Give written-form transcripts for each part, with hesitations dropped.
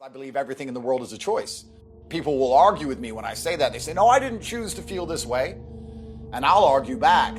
I believe everything in the world is a choice. People will argue with me when I say that. They say, no, I didn't choose to feel this way. And I'll argue back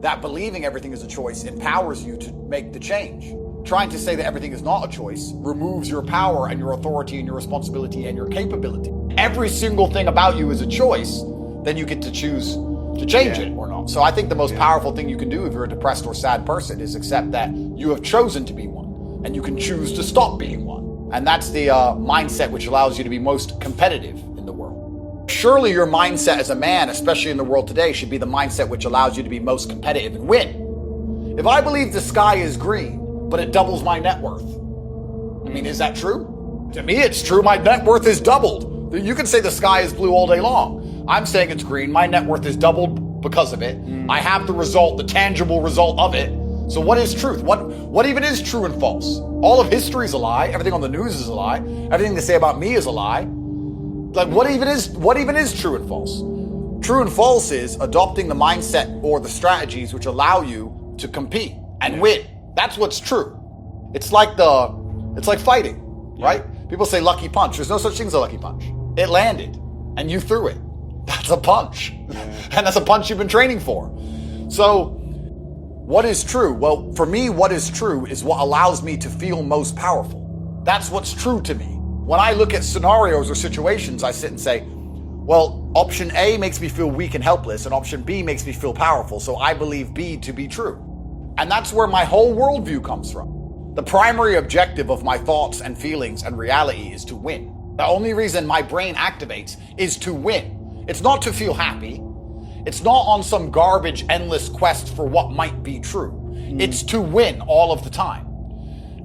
that believing everything is a choice empowers you to make the change. Trying to say that everything is not a choice removes your power and your authority and your responsibility and your capability. Every single thing about you is a choice, then you get to choose to change it or not. So I think the most powerful thing you can do if you're a depressed or sad person is accept that you have chosen to be one and you can choose to stop being one. And that's the mindset which allows you to be most competitive in the world. Surely your mindset as a man, especially in the world today, should be the mindset which allows you to be most competitive and win. If I believe the sky is green, but it doubles my net worth, I mean, is that true? To me, it's true. My net worth is doubled. You can say the sky is blue all day long. I'm saying it's green. My net worth is doubled because of it. I have the result, the tangible result of it. So what is truth? What even is true and false? All of history is a lie. Everything on the news is a lie. Everything they say about me is a lie. Like what even is true and false? True and false is adopting the mindset or the strategies which allow you to compete and win. That's what's true. It's like fighting, right? People say lucky punch. There's no such thing as a lucky punch. It landed and you threw it. That's a punch. And that's a punch you've been training for. So what is true? Well, for me, what is true is what allows me to feel most powerful. That's what's true to me. When I look at scenarios or situations, I sit and say, well, option A makes me feel weak and helpless, and option B makes me feel powerful, so I believe B to be true. And that's where my whole worldview comes from. The primary objective of my thoughts and feelings and reality is to win. The only reason my brain activates is to win. It's not to feel happy. It's not on some garbage, endless quest for what might be true. It's to win all of the time.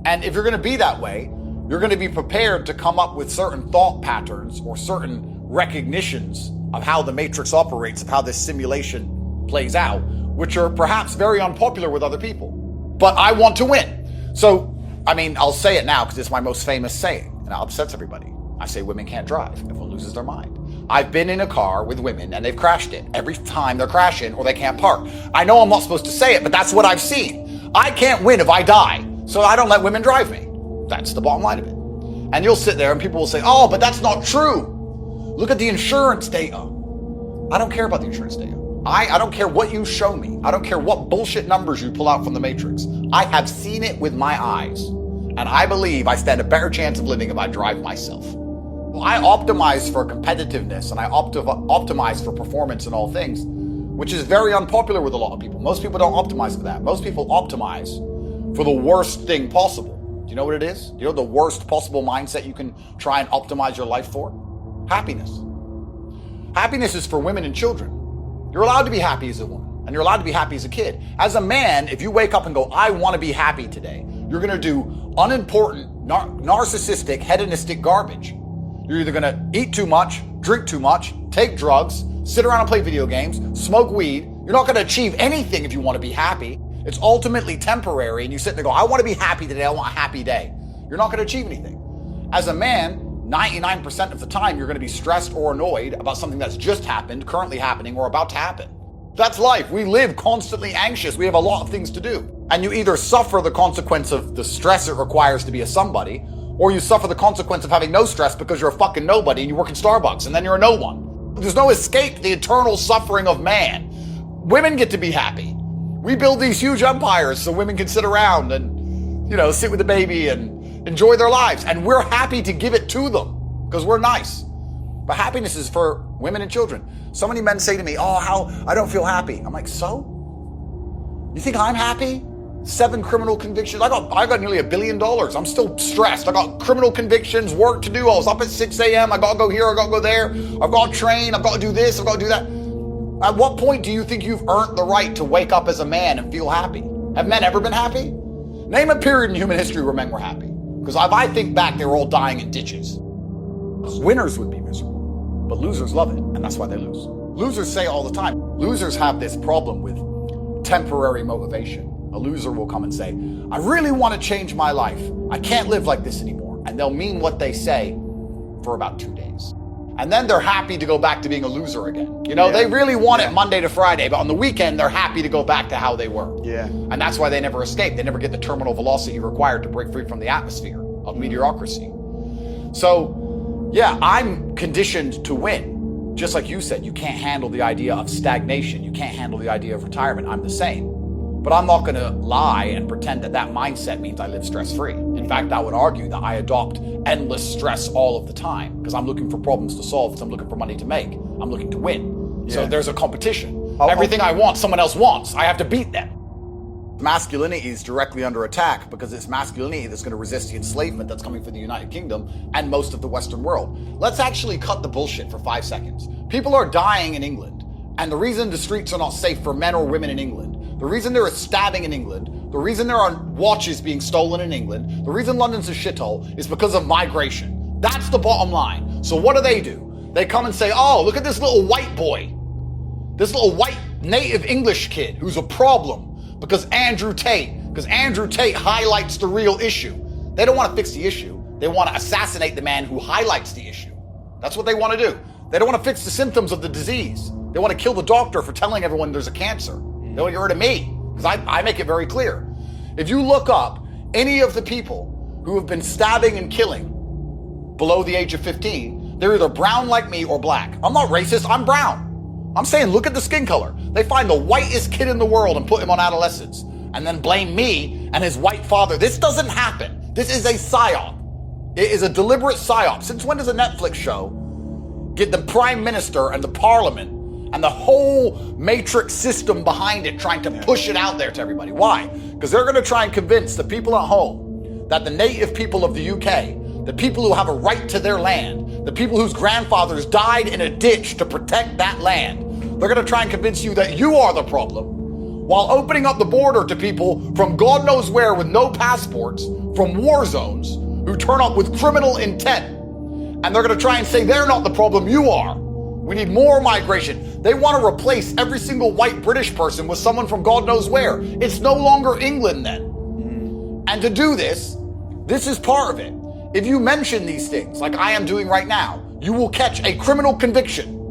And if you're going to be that way, you're going to be prepared to come up with certain thought patterns or certain recognitions of how the matrix operates, of how this simulation plays out, which are perhaps very unpopular with other people. But I want to win. So, I mean, I'll say it now because it's my most famous saying, and it upsets everybody. I say women can't drive. Everyone loses their mind. I've been in a car with women and they've crashed it. Every time they're crashing or they can't park. I know I'm not supposed to say it, but that's what I've seen. I can't win if I die, so I don't let women drive me. That's the bottom line of it. And you'll sit there and people will say, oh, but that's not true. Look at the insurance data. I don't care about the insurance data. I don't care what you show me. I don't care what bullshit numbers you pull out from the matrix. I have seen it with my eyes. And I believe I stand a better chance of living if I drive myself. I optimize for competitiveness and I optimize for performance in all things, which is very unpopular with a lot of people. Most people don't optimize for that. Most people optimize for the worst thing possible. Do you know what it is? Do you know the worst possible mindset you can try and optimize your life for? Happiness. Happiness is for women and children. You're allowed to be happy as a woman, and you're allowed to be happy as a kid. As a man, if you wake up and go, I want to be happy today, you're going to do unimportant, narcissistic, hedonistic garbage. You're either going to eat too much, drink too much, take drugs, sit around and play video games, smoke weed. You're not going to achieve anything if you want to be happy. It's ultimately temporary, and you sit there and go, I want to be happy today, I want a happy day. You're not going to achieve anything. As a man, 99% of the time, you're going to be stressed or annoyed about something that's just happened, currently happening, or about to happen. That's life. We live constantly anxious. We have a lot of things to do. And you either suffer the consequence of the stress it requires to be a somebody, or you suffer the consequence of having no stress because you're a fucking nobody and you work in Starbucks and then you're a no one. There's no escape the eternal suffering of man. Women get to be happy. We build these huge empires so women can sit around and, sit with the baby and enjoy their lives. And we're happy to give it to them because we're nice. But happiness is for women and children. So many men say to me, how I don't feel happy. I'm like, so? You think I'm happy? 7 criminal convictions. I got nearly $1 billion. I'm still stressed. I got criminal convictions, work to do. I was up at 6 a.m. I got to go here. I got to go there. I've got to train. I've got to do this. I've got to do that. At what point do you think you've earned the right to wake up as a man and feel happy? Have men ever been happy? Name a period in human history where men were happy. Because if I think back, they were all dying in ditches. Winners would be miserable, but losers love it, and that's why they lose. Losers say all the time, losers have this problem with temporary motivation. A loser will come and say, I really want to change my life. I can't live like this anymore. And they'll mean what they say for about 2 days. And then they're happy to go back to being a loser again. They really want it Monday to Friday, but on the weekend, they're happy to go back to how they were. Yeah. And that's why they never escape. They never get the terminal velocity required to break free from the atmosphere of mediocrity. So, yeah, I'm conditioned to win. Just like you said, you can't handle the idea of stagnation. You can't handle the idea of retirement. I'm the same. But I'm not going to lie and pretend that that mindset means I live stress-free. In fact, I would argue that I adopt endless stress all of the time because I'm looking for problems to solve, because I'm looking for money to make. I'm looking to win. Yeah. So there's a competition. Everything I want, someone else wants. I have to beat them. Masculinity is directly under attack because it's masculinity that's going to resist the enslavement that's coming from the United Kingdom and most of the Western world. Let's actually cut the bullshit for 5 seconds. People are dying in England, and the reason the streets are not safe for men or women in England, the reason there is stabbing in England, the reason there are watches being stolen in England, the reason London's a shithole is because of migration. That's the bottom line. So what do? They come and say, oh, look at this little white boy, this little white native English kid who's a problem. Because Andrew Tate highlights the real issue. They don't want to fix the issue. They want to assassinate the man who highlights the issue. That's what they want to do. They don't want to fix the symptoms of the disease. They want to kill the doctor for telling everyone there's a cancer. They want to get rid of me, because I make it very clear. If you look up any of the people who have been stabbing and killing below the age of 15, they're either brown like me or black. I'm not racist, I'm brown. I'm saying, look at the skin color. They find the whitest kid in the world and put him on adolescence and then blame me and his white father. This doesn't happen. This is a psyop. It is a deliberate psyop. Since when does a Netflix show get the prime minister and the parliament and the whole matrix system behind it trying to push it out there to everybody? Why? Because they're going to try and convince the people at home that the native people of the UK, the people who have a right to their land, the people whose grandfathers died in a ditch to protect that land, they're going to try and convince you that you are the problem, while opening up the border to people from God knows where with no passports, from war zones, who turn up with criminal intent. And they're going to try and say they're not the problem, you are. We need more migration. They want to replace every single white British person with someone from God knows where. It's no longer England then. And to do this is part of it. If you mention these things, like I am doing right now, you will catch a criminal conviction.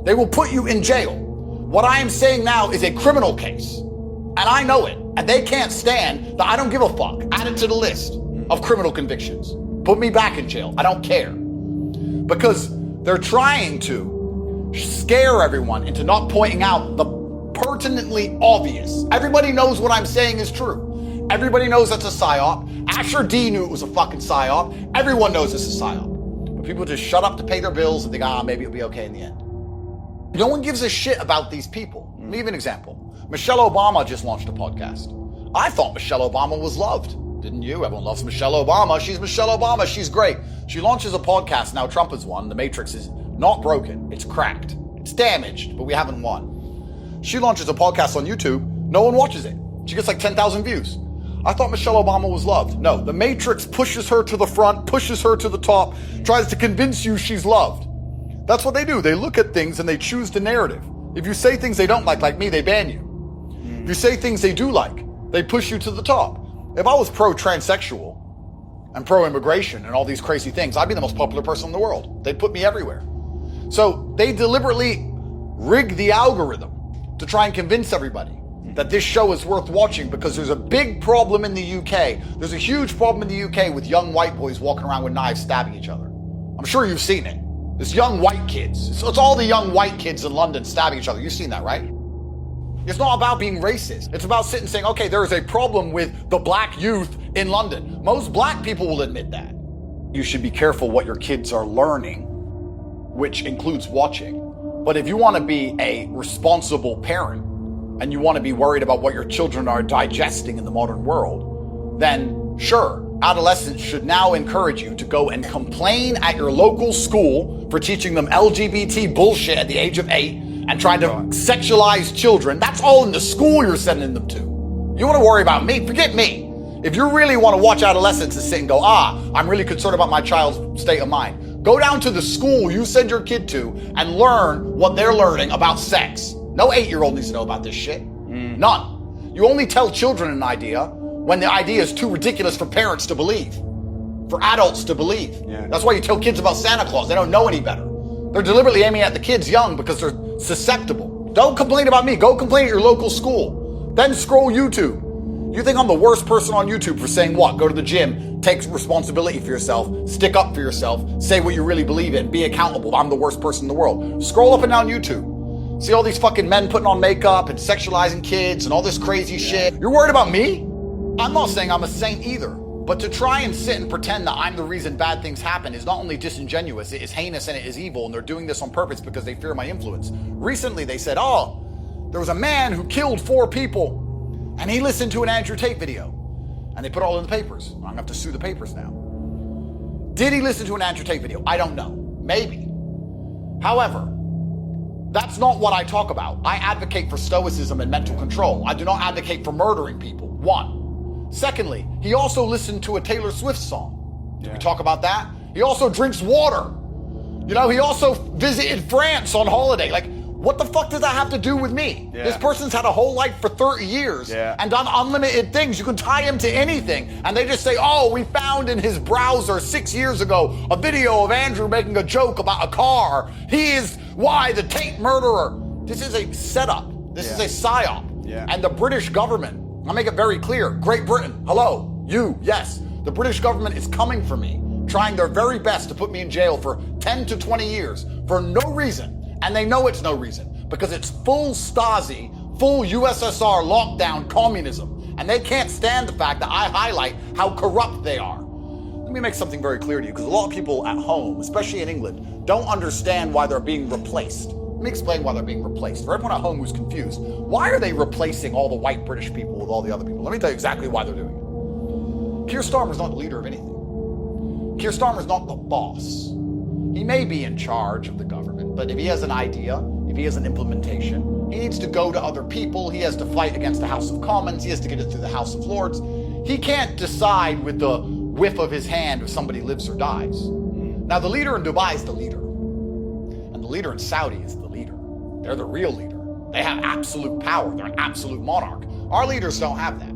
They will put you in jail. What I am saying now is a criminal case, and I know it, and they can't stand that I don't give a fuck. Add it to the list of criminal convictions. Put me back in jail. I don't care. Because they're trying to scare everyone into not pointing out the pertinently obvious. Everybody knows what I'm saying is true. Everybody knows that's a psyop. Asher D knew it was a fucking psyop. Everyone knows it's a psyop. But people just shut up to pay their bills and think, maybe it'll be okay in the end. No one gives a shit about these people. Let me give you an example. Michelle Obama just launched a podcast. I thought Michelle Obama was loved. Didn't you? Everyone loves Michelle Obama. She's Michelle Obama. She's great. She launches a podcast. Now Trump has won. The Matrix is not broken. It's cracked. It's damaged, but we haven't won. She launches a podcast on YouTube. No one watches it. She gets like 10,000 views. I thought Michelle Obama was loved. No, the Matrix pushes her to the front, pushes her to the top, tries to convince you she's loved. That's what they do. They look at things and they choose the narrative. If you say things they don't like me, they ban you. If you say things they do like, they push you to the top. If I was pro-transsexual and pro-immigration and all these crazy things, I'd be the most popular person in the world. They'd put me everywhere. So they deliberately rig the algorithm to try and convince everybody that this show is worth watching, because there's a big problem in the UK. There's a huge problem in the UK with young white boys walking around with knives stabbing each other. I'm sure you've seen it. It's young white kids. It's all the young white kids in London stabbing each other. You've seen that, right? It's not about being racist. It's about sitting and saying, okay, there is a problem with the black youth in London. Most black people will admit that. You should be careful what your kids are learning, which includes watching. But if you want to be a responsible parent and you want to be worried about what your children are digesting in the modern world, then sure, adolescents should now encourage you to go and complain at your local school for teaching them LGBT bullshit at the age of 8 and trying to sexualize children. That's all in the school you're sending them to. You want to worry about me? Forget me. If you really want to watch adolescents and sit and go, I'm really concerned about my child's state of mind, go down to the school you send your kid to and learn what they're learning about sex. No 8-year-old needs to know about this shit. None. You only tell children an idea when the idea is too ridiculous for parents to believe, for adults to believe. Yeah. That's why you tell kids about Santa Claus. They don't know any better. They're deliberately aiming at the kids young because they're susceptible. Don't complain about me. Go complain at your local school. Then scroll YouTube. You think I'm the worst person on YouTube for saying what? Go to the gym, take responsibility for yourself, stick up for yourself, say what you really believe in, be accountable. I'm the worst person in the world. Scroll up and down YouTube. See all these fucking men putting on makeup and sexualizing kids and all this crazy shit. You're worried about me? I'm not saying I'm a saint either. But to try and sit and pretend that I'm the reason bad things happen is not only disingenuous, it is heinous and it is evil, and they're doing this on purpose because they fear my influence. Recently they said, oh, there was a man who killed 4 people and he listened to an Andrew Tate video. And they put it all in the papers. I'm gonna have to sue the papers now. Did he listen to an Andrew Tate video? I don't know. Maybe. However, that's not what I talk about. I advocate for stoicism and mental control. I do not advocate for murdering people. 1. Secondly, he also listened to a Taylor Swift song. Did we talk about that? He also drinks water. You know, he also visited France on holiday. Like, what the fuck does that have to do with me? This person's had a whole life for 30 years and done unlimited things. You can tie him to anything. And they just say, oh, we found in his browser 6 years ago a video of Andrew making a joke about a car. He is why the Tate murderer. This is a setup. This is a psyop. And the British government, I'll make it very clear. Great Britain, hello, you, yes. The British government is coming for me, trying their very best to put me in jail for 10 to 20 years for no reason. And they know it's no reason because it's full Stasi, full USSR lockdown communism. And they can't stand the fact that I highlight how corrupt they are. Let me make something very clear to you because a lot of people at home, especially in England, don't understand why they're being replaced. Let me explain why they're being replaced. For everyone at home who's confused, why are they replacing all the white British people with all the other people? Let me tell you exactly why they're doing it. Keir Starmer's not the leader of anything. Keir Starmer's not the boss. He may be in charge of the government, but if he has an idea, if he has an implementation, he needs to go to other people. He has to fight against the House of Commons. He has to get it through the House of Lords. He can't decide with the whiff of his hand if somebody lives or dies. Now, the leader in Dubai is the leader. And the leader in Saudi is the leader. They're the real leader. They have absolute power. They're an absolute monarch. Our leaders don't have that.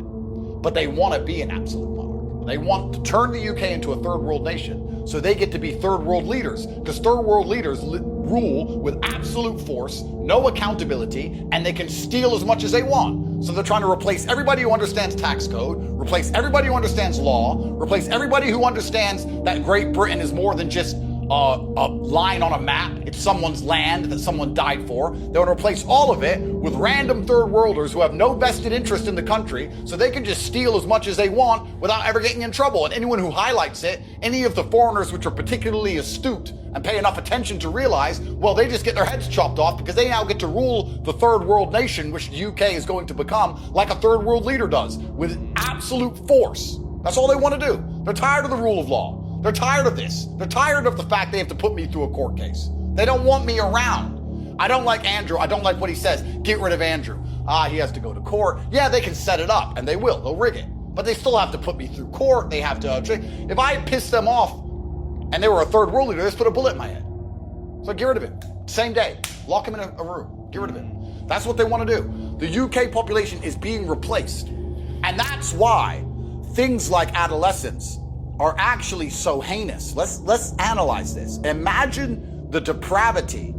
But they want to be an absolute monarch. They want to turn the UK into a third world nation so they get to be third world leaders. Because third world leaders rule with absolute force, no accountability, and they can steal as much as they want. So they're trying to replace everybody who understands tax code, replace everybody who understands law, replace everybody who understands that Great Britain is more than just a line on a map. It's someone's land that someone died for. They want to replace all of it with random third worlders who have no vested interest in the country so they can just steal as much as they want without ever getting in trouble. And anyone who highlights it, any of the foreigners which are particularly astute and pay enough attention to realize, well, they just get their heads chopped off because they now get to rule the third world nation, which the UK is going to become like a third world leader does, with absolute force. That's all they want to do. They're tired of the rule of law. They're tired of this. They're tired of the fact they have to put me through a court case. They don't want me around. I don't like Andrew. I don't like what he says. Get rid of Andrew. He has to go to court. Yeah, they can set it up, and they will. They'll rig it. But they still have to put me through court. They have to... If I piss them off, and they were a third world leader, they just put a bullet in my head. So get rid of him. Same day. Lock him in a room. Get rid of him. That's what they want to do. The UK population is being replaced. And that's why things like adolescence are actually so heinous. Let's analyze this. Imagine the depravity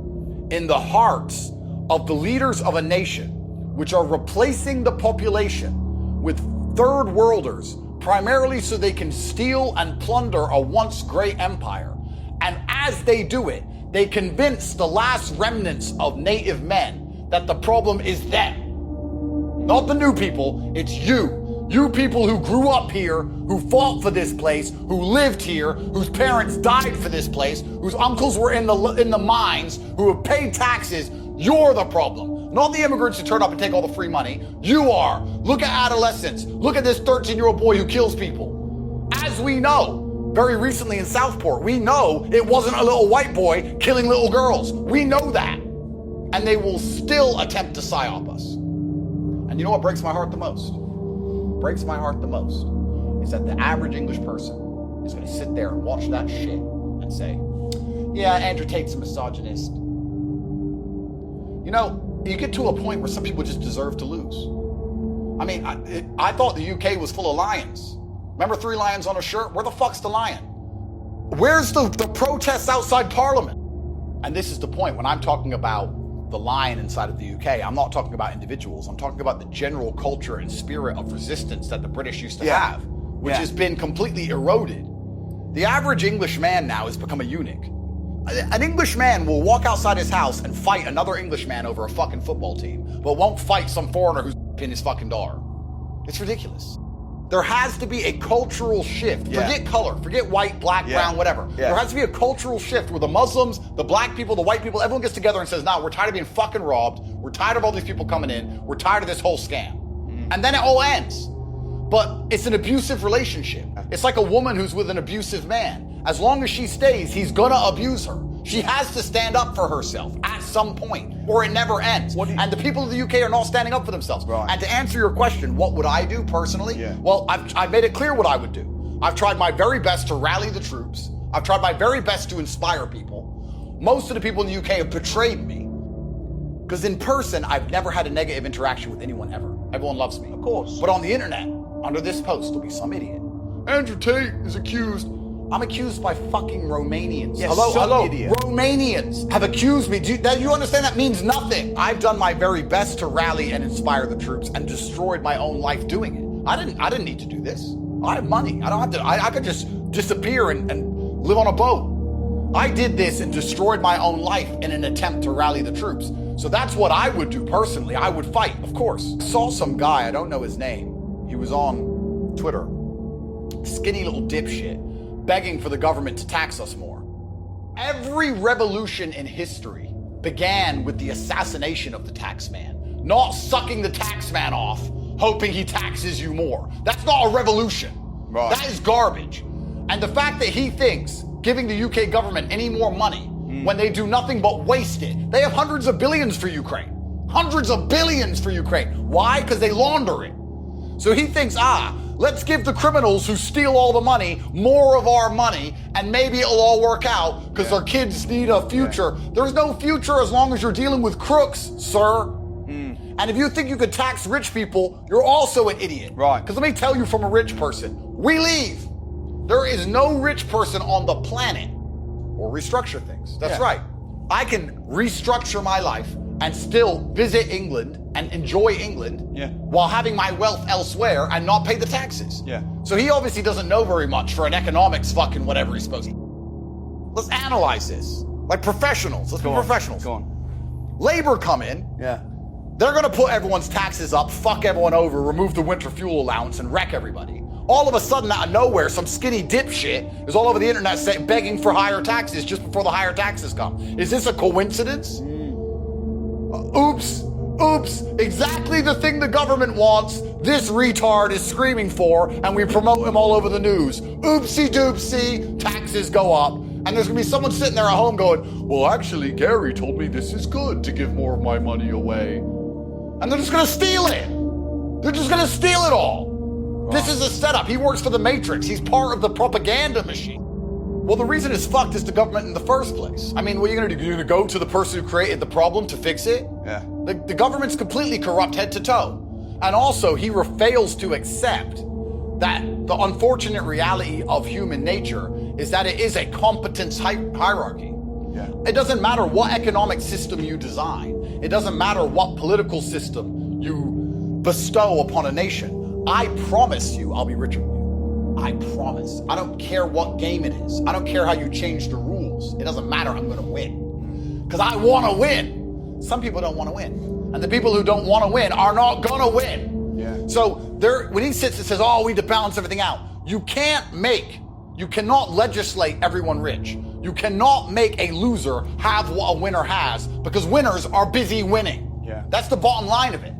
in the hearts of the leaders of a nation which are replacing the population with third worlders primarily so they can steal and plunder a once great empire. And as they do it, they convince the last remnants of native men that the problem is them. Not the new people, it's you. You people who grew up here, who fought for this place, who lived here, whose parents died for this place, whose uncles were in the mines, who have paid taxes, you're the problem. Not the immigrants who turn up and take all the free money. You are. Look at adolescents. Look at this 13-year-old boy who kills people. As we know, very recently in Southport, we know it wasn't a little white boy killing little girls. We know that. And they will still attempt to psyop us. And you know what breaks my heart the most? Breaks my heart the most is that the average English person is going to sit there and watch that shit and say, yeah, Andrew Tate's a misogynist. You know, you get to a point where some people just deserve to lose. I mean, I thought the UK was full of lions. Remember 3 lions on a shirt? Where the fuck's the lion? Where's the protests outside Parliament? And this is the point when I'm talking about the lion inside of the UK. I'm not talking about individuals. I'm talking about the general culture and spirit of resistance that the British used to have. which has been completely eroded. The average English man now has become a eunuch. An English man will walk outside his house and fight another English man over a fucking football team, but won't fight some foreigner who's in his fucking daughter. It's ridiculous. There has to be a cultural shift. Forget color, forget white, black, brown, whatever. There has to be a cultural shift where the Muslims, the black people, the white people, everyone gets together and says, nah, we're tired of being fucking robbed. We're tired of all these people coming in. We're tired of this whole scam. And then it all ends. But it's an abusive relationship. It's like a woman who's with an abusive man. As long as she stays, he's gonna abuse her. She has to stand up for herself at some point, or it never ends. And the people of the UK are not standing up for themselves. And to answer your question, what would I do personally? Well, I've made it clear what I would do. I've tried my very best to rally the troops. I've tried my very best to inspire people. Most of the people in the UK have betrayed me. Because in person, I've never had a negative interaction with anyone ever. Everyone loves me. Of course. But on the internet, under this post, there'll be some idiot. Andrew Tate is accused. I'm accused by fucking Romanians. Yes, hello. idiot. Romanians have accused me. Do you understand that means nothing? I've done my very best to rally and inspire the troops and destroyed my own life doing it. I didn't need to do this. I have money. I don't have to. I could just disappear and live on a boat. I did this and destroyed my own life in an attempt to rally the troops. So that's what I would do personally. I would fight, of course. I saw some guy, I don't know his name. He was on Twitter. Skinny little dipshit. Begging for the government to tax us more. Every revolution in history began with the assassination of the tax man, not sucking the tax man off, hoping he taxes you more. That's not a revolution. Right. That is garbage. And the fact that he thinks giving the UK government any more money when they do nothing but waste it. They have hundreds of billions for Ukraine. Hundreds of billions for Ukraine. Why? Because they launder it. So he thinks, let's give the criminals who steal all the money more of our money and maybe it'll all work out because our kids need a future. There's no future as long as you're dealing with crooks, sir. And if you think you could tax rich people, you're also an idiot. Right. Because let me tell you from a rich person, we leave. There is no rich person on the planet or restructure things. That's right. I can restructure my life and still visit England and enjoy England while having my wealth elsewhere and not pay the taxes. So he obviously doesn't know very much for an economics fucking whatever he's supposed to. Let's analyze this. Like professionals. Let's be professionals. Go on. Labor come in. They're gonna put everyone's taxes up, fuck everyone over, remove the winter fuel allowance and wreck everybody. All of a sudden, out of nowhere, some skinny dipshit is all over the internet begging for higher taxes just before the higher taxes come. Is this a coincidence? Oops, exactly the thing the government wants, this retard is screaming for, and we promote him all over the news. Oopsie doopsie, taxes go up. And there's gonna be someone sitting there at home going, well, actually, Gary told me this is good to give more of my money away. And they're just gonna steal it. They're just gonna steal it all. This is a setup. He works for the Matrix. He's part of the propaganda machine. Well, the reason it's fucked is the government in the first place. I mean, what are you gonna do? You're gonna go to the person who created the problem to fix it? The government's completely corrupt head to toe. And also, he fails to accept that the unfortunate reality of human nature is that it is a competence hierarchy. It doesn't matter what economic system you design. It doesn't matter what political system you bestow upon a nation. I promise you I'll be richer than you. I promise. I don't care what game it is. I don't care how you change the rules. It doesn't matter. I'm gonna win. Because I wanna win. Some people don't wanna win. And the people who don't wanna win are not gonna win. So when he sits and says, we need to balance everything out, you cannot legislate everyone rich. You cannot make a loser have what a winner has because winners are busy winning. That's the bottom line of it.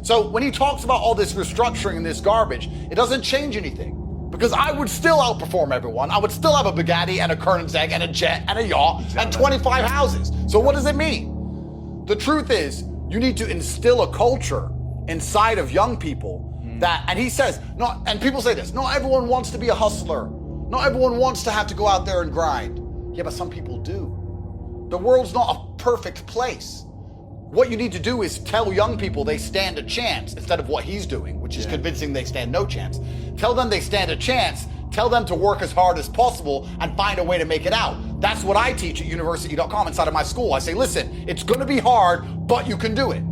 So when he talks about all this restructuring and this garbage, it doesn't change anything. Because I would still outperform everyone. I would still have a Bugatti and a Koenigsegg and a jet and a yacht and 25 houses. So what does it mean? The truth is, you need to instill a culture inside of young people that, and he says, and people say this, not everyone wants to be a hustler. Not everyone wants to have to go out there and grind. Yeah, but some people do. The world's not a perfect place. What you need to do is tell young people they stand a chance instead of what he's doing, which is convincing they stand no chance. Tell them they stand a chance. Tell them to work as hard as possible and find a way to make it out. That's what I teach at university.com inside of my school. I say, listen, it's going to be hard, but you can do it.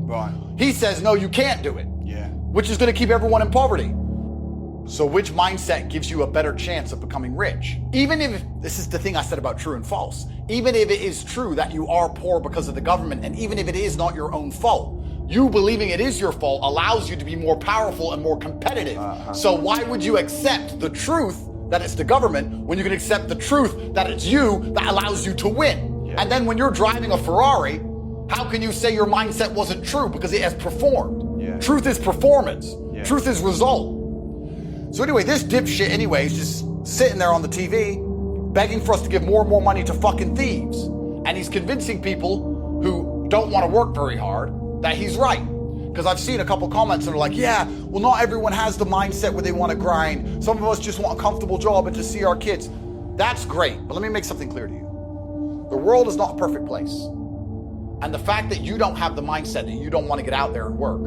He says, no, you can't do it. Which is going to keep everyone in poverty. So which mindset gives you a better chance of becoming rich? Even if, this is the thing I said about true and false, even if it is true that you are poor because of the government, and even if it is not your own fault, you believing it is your fault allows you to be more powerful and more competitive. So why would you accept the truth that it's the government when you can accept the truth that it's you that allows you to win? Yeah. And then when you're driving a Ferrari, how can you say your mindset wasn't true because it has performed? Yeah. Truth is performance. Yeah. Truth is result. So anyway, this dipshit anyway is just sitting there on the TV begging for us to give more and more money to fucking thieves. And he's convincing people who don't want to work very hard that he's right. Because I've seen a couple comments that are like, yeah, well, not everyone has the mindset where they want to grind. Some of us just want a comfortable job and to see our kids. That's great, but let me make something clear to you. The world is not a perfect place. And the fact that you don't have the mindset that you don't want to get out there and work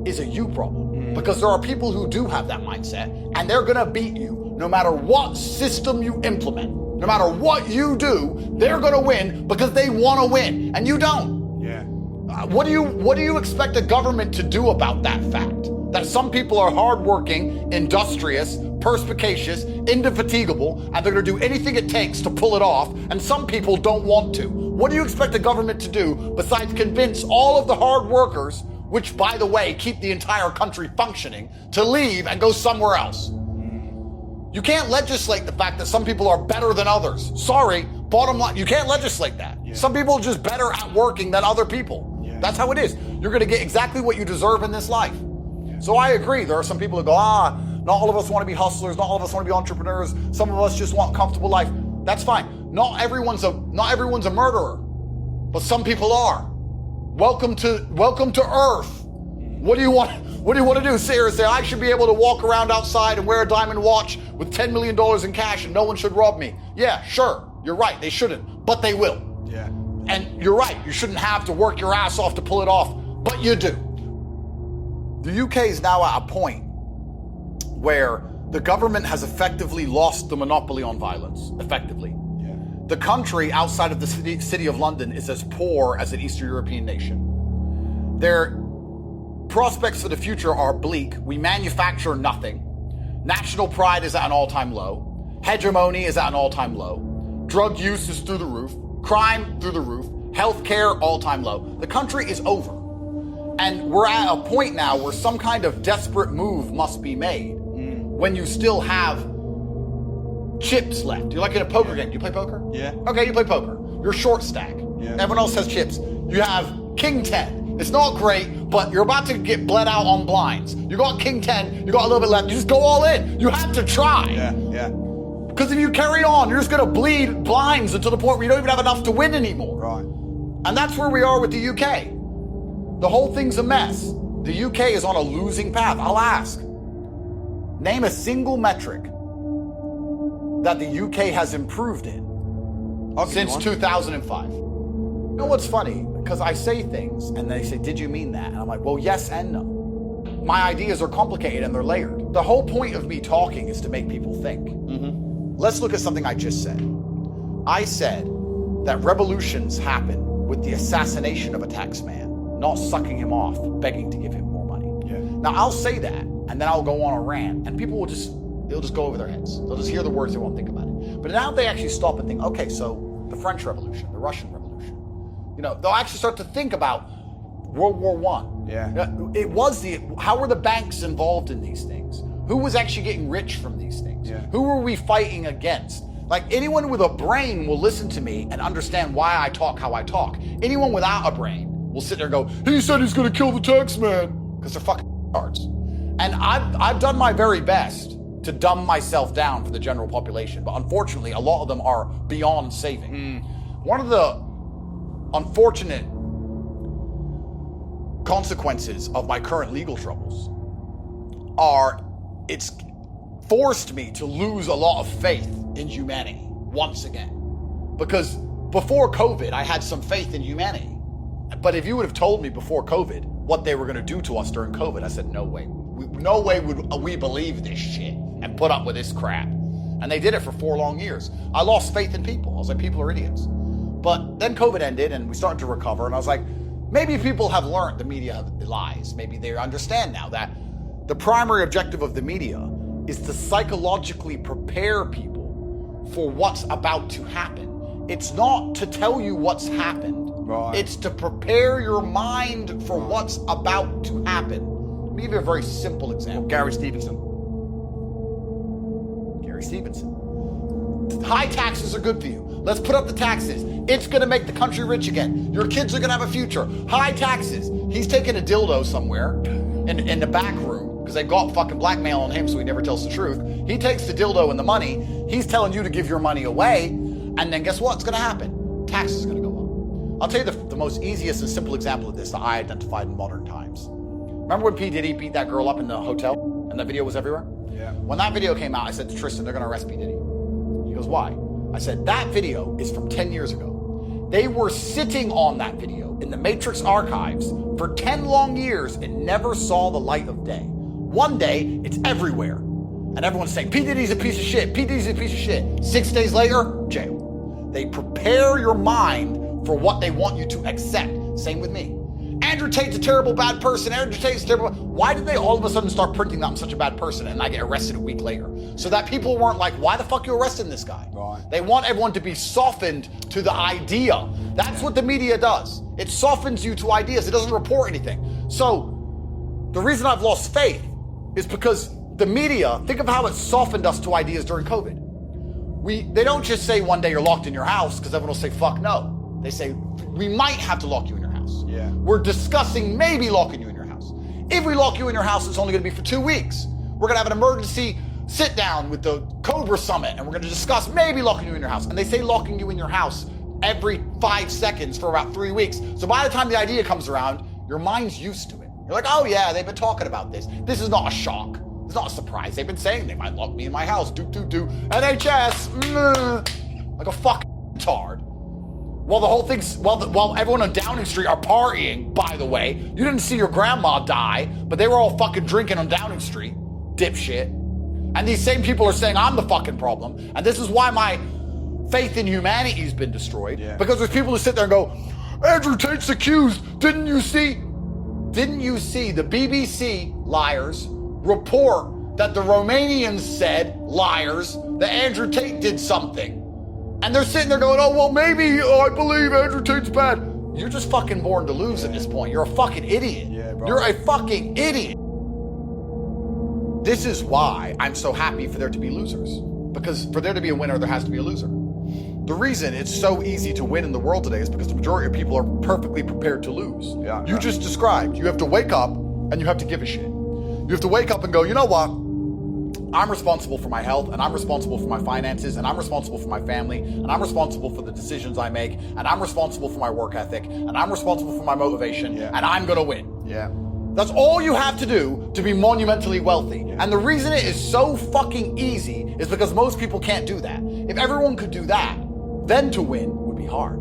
is a you problem. Because there are people who do have that mindset, and they're gonna beat you no matter what system you implement. No matter what you do, they're gonna win because they wanna win, and you don't. Yeah. What do you expect the government to do about that fact? That some people are hardworking, industrious, perspicacious, indefatigable, and they're gonna do anything it takes to pull it off, and some people don't want to. What do you expect the government to do besides convince all of the hard workers, which, by the way, keep the entire country functioning, to leave and go somewhere else? You can't legislate the fact that some people are better than others. Sorry, bottom line, you can't legislate that. Yeah. Some people are just better at working than other people. Yeah. That's how it is. You're gonna get exactly what you deserve in this life. Yeah. So I agree, there are some people who go, not all of us wanna be hustlers, not all of us wanna be entrepreneurs, some of us just want a comfortable life. That's fine. Not everyone's a murderer, but some people are. Welcome to Earth. What do you want to do? Sit here and say, I should be able to walk around outside and wear a diamond watch with $10 million in cash and no one should rob me. Yeah, sure. You're right. They shouldn't, but they will. Yeah. And you're right. You shouldn't have to work your ass off to pull it off, but you do. The UK is now at a point where the government has effectively lost the monopoly on violence. Effectively. The country outside of the city of London is as poor as an Eastern European nation. Their prospects for the future are bleak. We manufacture nothing. National pride is at an all-time low. Hegemony is at an all-time low. Drug use is through the roof. Crime through the roof. Healthcare all-time low. The country is over. And we're at a point now where some kind of desperate move must be made when you still have chips left. You're like in a poker game. Do you play poker? Yeah. Okay, you play poker. You're short stack. Yeah. Everyone else has chips. You have King 10. It's not great, but you're about to get bled out on blinds. You got King 10, you got a little bit left. You just go all in. You have to try. Yeah. Because if you carry on, you're just going to bleed blinds until the point where you don't even have enough to win anymore. Right. And that's where we are with the UK. The whole thing's a mess. The UK is on a losing path. I'll ask. Name a single metric that the UK has improved in since 2005. You know what's funny? Because I say things and they say, did you mean that? And I'm like, well, yes and no. My ideas are complicated and they're layered. The whole point of me talking is to make people think. Let's look at something I just said. I said that revolutions happen with the assassination of a taxman, not sucking him off, begging to give him more money. Yeah. Now I'll say that and then I'll go on a rant and people will they'll just go over their heads. They'll just hear the words, they won't think about it. But now they actually stop and think, okay, so the French Revolution, the Russian Revolution, they'll actually start to think about World War I. Yeah. How were the banks involved in these things? Who was actually getting rich from these things? Yeah. Who were we fighting against? Like anyone with a brain will listen to me and understand why I talk how I talk. Anyone without a brain will sit there and go, he said he's gonna kill the tax man, because they're fucking cards. And I've done my very best to dumb myself down for the general population, but unfortunately a lot of them are beyond saving. One of the unfortunate consequences of my current legal troubles are it's forced me to lose a lot of faith in humanity once again. Because before COVID, I had some faith in humanity. But if you would have told me before COVID what they were going to do to us during COVID, I said, no way. No way would we believe this shit and put up with this crap. And they did it for 4 long years. I lost faith in people. I was like, people are idiots. But then COVID ended and we started to recover. And I was like, maybe people have learned the media lies. Maybe they understand now that the primary objective of the media is to psychologically prepare people for what's about to happen. It's not to tell you what's happened. Right. It's to prepare your mind for what's about to happen. Let me give you a very simple example. Gary Stevenson. High taxes are good for you. Let's put up the taxes. It's gonna make the country rich again. Your kids are gonna have a future. High taxes. He's taking a dildo somewhere in the back room because they got fucking blackmail on him so he never tells the truth. He takes the dildo and the money. He's telling you to give your money away. And then guess what's gonna happen? Taxes are gonna go up. I'll tell you the most easiest and simple example of this that I identified in modern times. Remember when P. Diddy beat that girl up in the hotel and that video was everywhere? Yeah. When that video came out, I said to Tristan, they're gonna arrest P. Diddy. He goes, why? I said, that video is from 10 years ago. They were sitting on that video in the Matrix archives for 10 long years and never saw the light of day. One day, it's everywhere. And everyone's saying, P. Diddy's a piece of shit, P. Diddy's a piece of shit. 6 days later, jail. They prepare your mind for what they want you to accept. Same with me. Andrew Tate's a terrible bad person. Andrew Tate's terrible. Why did they all of a sudden start printing that I'm such a bad person and I get arrested a week later? So that people weren't like, why the fuck you arresting this guy? Right. They want everyone to be softened to the idea. That's what the media does. It softens you to ideas. It doesn't report anything. So the reason I've lost faith is because the media, think of how it softened us to ideas during COVID. They don't just say one day you're locked in your house because everyone will say, fuck no. They say, we might have to lock you in your house. Yeah. We're discussing maybe locking you in your house. If we lock you in your house, it's only gonna be for 2 weeks. We're gonna have an emergency sit down with the Cobra Summit and we're gonna discuss maybe locking you in your house. And they say locking you in your house every 5 seconds for about 3 weeks. So by the time the idea comes around, your mind's used to it. You're like, oh yeah, they've been talking about this. This is not a shock. It's not a surprise. They've been saying they might lock me in my house. Do. NHS, like a fucking retard. While the whole thing's, while everyone on Downing Street are partying, by the way, you didn't see your grandma die, but they were all fucking drinking on Downing Street, dipshit. And these same people are saying I'm the fucking problem. And this is why my faith in humanity has been destroyed. Yeah. Because there's people who sit there and go, Andrew Tate's accused. Didn't you see the BBC liars report that the Romanians said, liars, that Andrew Tate did something? And they're sitting there going, oh, well, maybe I believe Andrew Tate's bad. You're just fucking born to lose at this point. You're a fucking idiot. Yeah, bro. You're a fucking idiot. This is why I'm so happy for there to be losers. Because for there to be a winner, there has to be a loser. The reason it's so easy to win in the world today is because the majority of people are perfectly prepared to lose. Yeah, you just described, you have to wake up and you have to give a shit. You have to wake up and go, you know what? I'm responsible for my health, and I'm responsible for my finances, and I'm responsible for my family, and I'm responsible for the decisions I make, and I'm responsible for my work ethic, and I'm responsible for my motivation, and I'm gonna win. Yeah. That's all you have to do to be monumentally wealthy. Yeah. And the reason it is so fucking easy is because most people can't do that. If everyone could do that, then to win would be hard.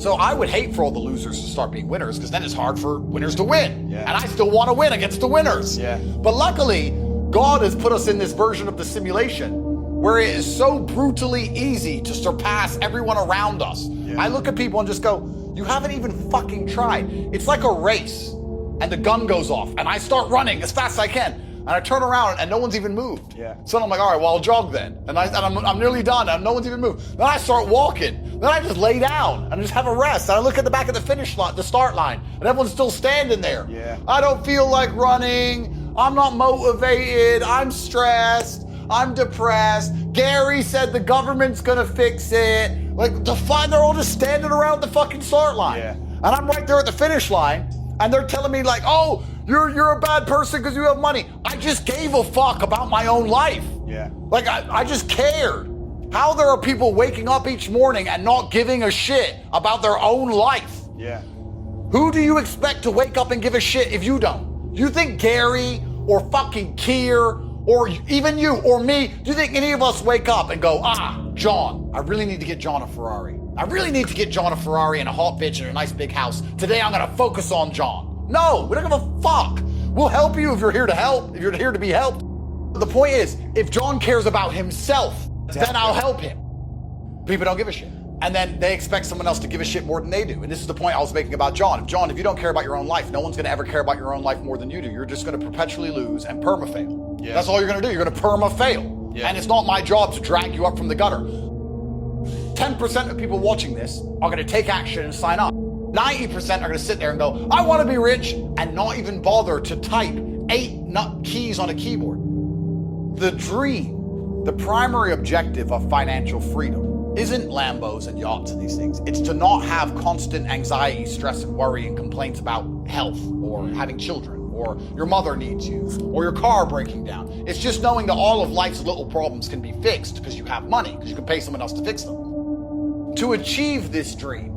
So I would hate for all the losers to start being winners, because then it's hard for winners to win. Yeah. And I still want to win against the winners. Yeah. But luckily, God has put us in this version of the simulation where it is so brutally easy to surpass everyone around us. Yeah. I look at people and just go, you haven't even fucking tried. It's like a race and the gun goes off and I start running as fast as I can. And I turn around and no one's even moved. Yeah. So I'm like, all right, well, I'll jog then. And I'm nearly done and no one's even moved. Then I start walking. Then I just lay down and just have a rest. And I look at the back of the finish line, the start line, and everyone's still standing there. Yeah. I don't feel like running. I'm not motivated. I'm stressed. I'm depressed. Gary said the government's gonna fix it. Like, they're all just standing around the fucking start line. Yeah. And I'm right there at the finish line. And they're telling me like, oh, you're a bad person because you have money. I just gave a fuck about my own life. Yeah. Like, I just cared. How there are people waking up each morning and not giving a shit about their own life. Yeah. Who do you expect to wake up and give a shit if you don't? You think Gary or fucking Keir or even you or me, do you think any of us wake up and go, John, I really need to get John a Ferrari. I really need to get John a Ferrari and a hot bitch and a nice big house. Today I'm gonna focus on John. No, we don't give a fuck. We'll help you if you're here to help, if you're here to be helped. The point is, if John cares about himself, then I'll help him. People don't give a shit. And then they expect someone else to give a shit more than they do. And this is the point I was making about John. If you don't care about your own life, no one's gonna ever care about your own life more than you do. You're just gonna perpetually lose and perma-fail. Yeah. That's all you're going to do. You're going to perma-fail. Yeah. And it's not my job to drag you up from the gutter. 10% of people watching this are going to take action and sign up. 90% are going to sit there and go, I want to be rich, and not even bother to type 8 keys on a keyboard. The dream, the primary objective of financial freedom isn't Lambos and yachts and these things. It's to not have constant anxiety, stress, and worry and complaints about health or having children or your mother needs you or your car breaking down. It's just knowing that all of life's little problems can be fixed because you have money, because you can pay someone else to fix them. To achieve this dream,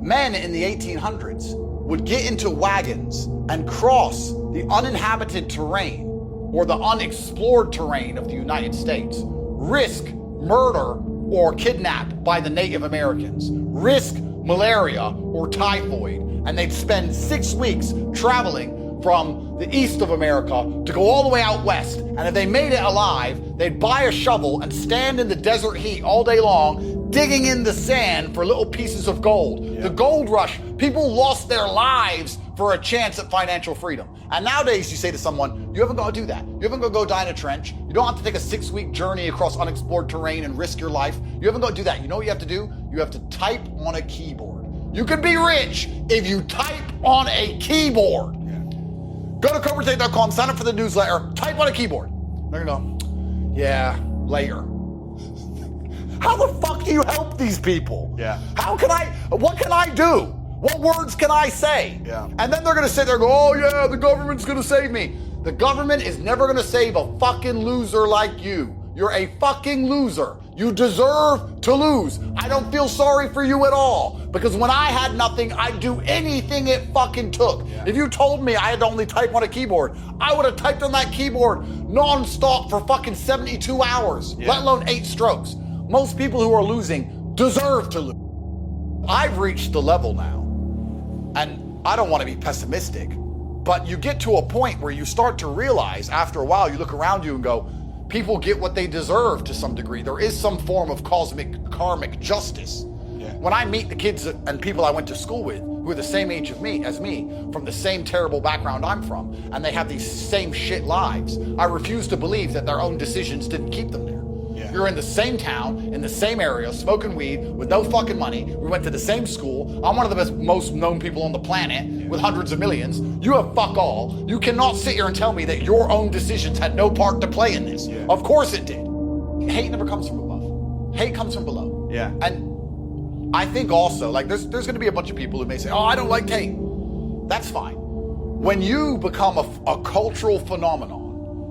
men in the 1800s would get into wagons and cross the uninhabited terrain or the unexplored terrain of the United States, risk murder or kidnapped by the Native Americans, risk malaria or typhoid, and they'd spend 6 weeks traveling from the east of America to go all the way out west. And if they made it alive, they'd buy a shovel and stand in the desert heat all day long, digging in the sand for little pieces of gold. Yeah. The gold rush, people lost their lives for a chance at financial freedom. And nowadays you say to someone, you haven't got to do that. You haven't got to go die in a trench. You don't have to take a 6-week journey across unexplored terrain and risk your life. You haven't got to do that. You know what you have to do? You have to type on a keyboard. You can be rich if you type on a keyboard. Yeah. Go to CobraTate.com, sign up for the newsletter, type on a keyboard. They're gonna go, yeah, later. How the fuck do you help these people? Yeah. What can I do? What words can I say? Yeah. And then they're gonna sit there and go, oh yeah, the government's gonna save me. The government is never gonna save a fucking loser like you. You're a fucking loser. You deserve to lose. I don't feel sorry for you at all. Because when I had nothing, I'd do anything it fucking took. Yeah. If you told me I had to only type on a keyboard, I would have typed on that keyboard non-stop for fucking 72 hours, let alone 8 strokes. Most people who are losing deserve to lose. I've reached the level now, and I don't want to be pessimistic, but you get to a point where you start to realize after a while, you look around you and go, people get what they deserve to some degree. There is some form of cosmic karmic justice. Yeah. When I meet the kids and people I went to school with who are the same age as me, from the same terrible background I'm from, and they have these same shit lives, I refuse to believe that their own decisions didn't keep them there. Yeah. You're in the same town, in the same area, smoking weed with no fucking money. We went to the same school. I'm one of the most known people on the planet with hundreds of millions. You have fuck all. You cannot sit here and tell me that your own decisions had no part to play in this. Yeah. Of course it did. Hate never comes from above. Hate comes from below. Yeah. And I think also, like, there's going to be a bunch of people who may say, oh, I don't like Tate. That's fine. When you become a cultural phenomenon,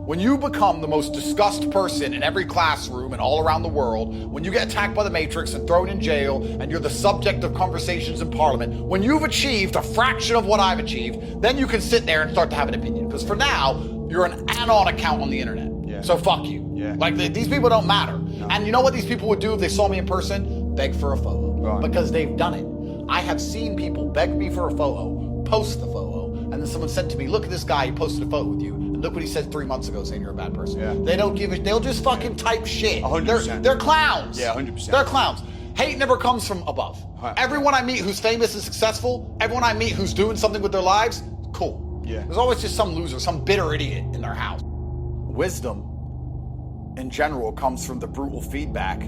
when you become the most discussed person in every classroom and all around the world, when you get attacked by the Matrix and thrown in jail, and you're the subject of conversations in Parliament, when you've achieved a fraction of what I've achieved, then you can sit there and start to have an opinion. Because for now, you're an anon account on the internet. Yeah. So fuck you. Yeah. Like, these people don't matter. No. And you know what these people would do if they saw me in person? Beg for a photo. Right. Because they've done it. I have seen people beg me for a photo, post the photo, and then someone said to me, look at this guy, he posted a photo with you. Look what he said 3 months ago saying you're a bad person. Yeah. They don't give it, they'll just fucking type shit. 100%. They're clowns. Yeah, 100%. They're clowns. Hate never comes from above. Everyone I mean who's famous and successful, everyone I mean who's doing something with their lives, cool. Yeah. There's always just some loser, some bitter idiot in their house. Wisdom, in general, comes from the brutal feedback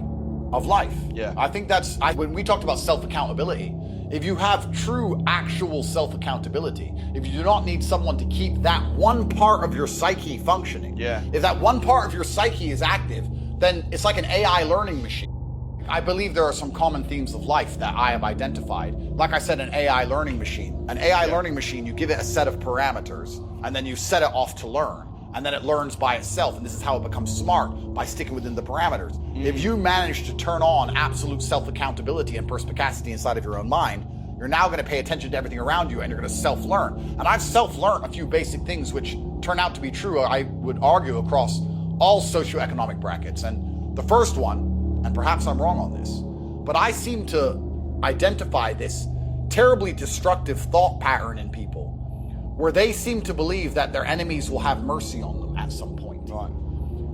of life. Yeah. I think when we talked about self-accountability, if you have true, actual self-accountability, if you do not need someone to keep that one part of your psyche functioning, if that one part of your psyche is active, then it's like an AI learning machine. I believe there are some common themes of life that I have identified. Like I said, an AI learning machine. An AI learning machine, you give it a set of parameters, and then you set it off to learn. And then it learns by itself, and this is how it becomes smart, by sticking within the parameters. If you manage to turn on absolute self-accountability and perspicacity inside of your own mind, you're now going to pay attention to everything around you, and you're going to self-learn. And I've self-learned a few basic things which turn out to be true, I would argue, across all socioeconomic brackets. And the first one, and perhaps I'm wrong on this, but I seem to identify this terribly destructive thought pattern in people, where they seem to believe that their enemies will have mercy on them at some point. Right.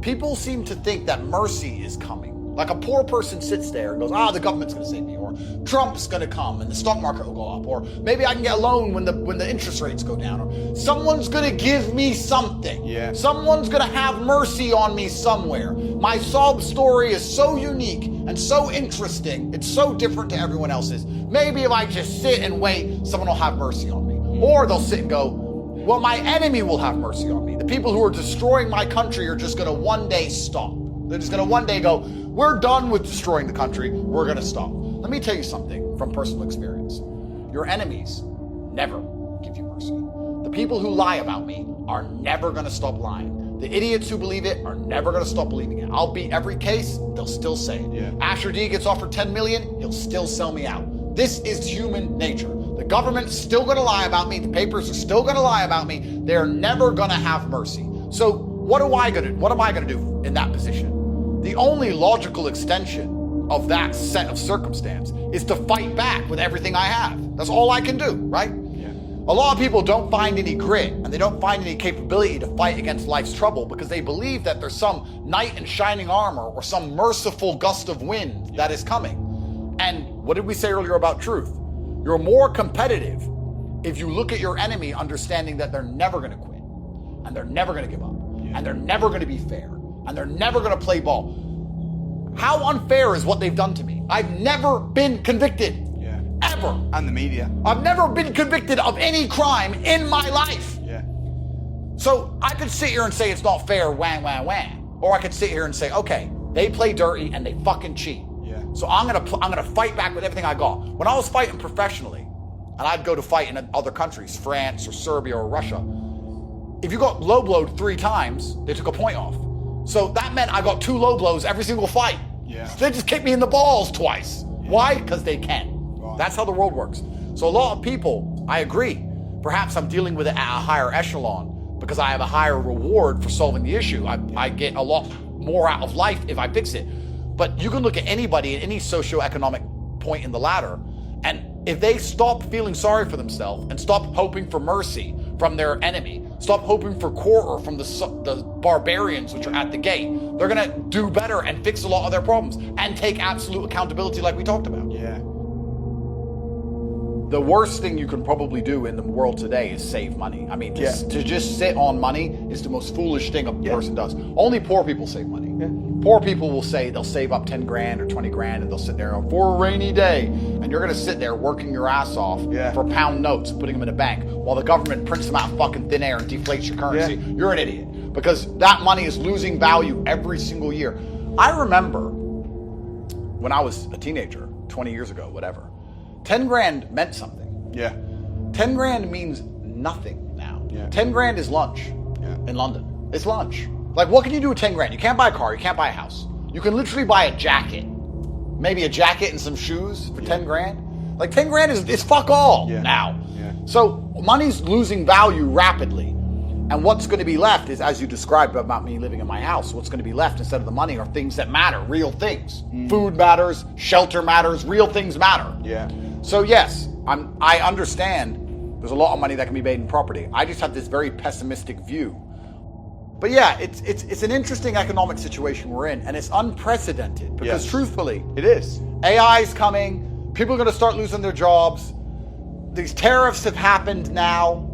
People seem to think that mercy is coming. Like a poor person sits there and goes, the government's going to save me, or Trump's going to come and the stock market will go up, or maybe I can get a loan when the interest rates go down, or someone's going to give me something. Yeah. Someone's going to have mercy on me somewhere. My sob story is so unique and so interesting. It's so different to everyone else's. Maybe if I just sit and wait, someone will have mercy on me. Or they'll sit and go, well, my enemy will have mercy on me. The people who are destroying my country are just going to one day stop. They're just going to one day go, we're done with destroying the country. We're going to stop. Let me tell you something from personal experience. Your enemies never give you mercy. The people who lie about me are never going to stop lying. The idiots who believe it are never going to stop believing it. I'll beat every case. They'll still say it. Yeah. Asher D gets offered 10 million. He'll still sell me out. This is human nature. The government's still going to lie about me. The papers are still going to lie about me. They're never going to have mercy. So what am I going to do in that position? The only logical extension of that set of circumstance is to fight back with everything I have. That's all I can do, right? Yeah. A lot of people don't find any grit and they don't find any capability to fight against life's trouble because they believe that there's some knight in shining armor or some merciful gust of wind that is coming. And what did we say earlier about truth? You're more competitive if you look at your enemy understanding that they're never going to quit and they're never going to give up and they're never going to be fair and they're never going to play ball. How unfair is what they've done to me? I've never been convicted. Yeah. Ever. And the media. I've never been convicted of any crime in my life. Yeah. So I could sit here and say it's not fair, whang, whang, whang. Or I could sit here and say, okay, they play dirty and they fucking cheat. Yeah. So I'm gonna fight back with everything I got. When I was fighting professionally, and I'd go to fight in other countries, France or Serbia or Russia, if you got low blowed 3 times, they took a point off. So that meant I got 2 low blows every single fight. Yeah. They just kicked me in the balls twice. Yeah. Why? Because they can. Right. That's how the world works. So a lot of people, I agree, perhaps I'm dealing with it at a higher echelon because I have a higher reward for solving the issue. I get a lot more out of life if I fix it. But you can look at anybody at any socioeconomic point in the ladder, and if they stop feeling sorry for themselves and stop hoping for mercy from their enemy, stop hoping for quarter from the barbarians which are at the gate, they're going to do better and fix a lot of their problems and take absolute accountability like we talked about. Yeah. The worst thing you can probably do in the world today is save money. I mean, to just sit on money is the most foolish thing a person does. Only poor people save money. Yeah. Poor people will say they'll save up 10 grand or 20 grand and they'll sit there for a rainy day. And you're going to sit there working your ass off for pound notes, putting them in a bank while the government prints them out of fucking thin air and deflates your currency. Yeah. You're an idiot because that money is losing value every single year. I remember when I was a teenager, 20 years ago, whatever, 10 grand meant something. Yeah. 10 grand means nothing now. Yeah. 10 grand is lunch in London. It's lunch. Like, what can you do with 10 grand? You can't buy a car. You can't buy a house. You can literally buy a jacket. Maybe a jacket and some shoes for 10 grand. Like, 10 grand is fuck all now. Yeah. So money's losing value rapidly. And what's going to be left is, as you described about me living in my house, what's going to be left instead of the money are things that matter, real things. Food matters, shelter matters, real things matter. Yeah. So yes, I understand there's a lot of money that can be made in property. I just have this very pessimistic view. But yeah, it's an interesting economic situation we're in, and it's unprecedented because truthfully, it is. AI is coming, people are going to start losing their jobs. These tariffs have happened now.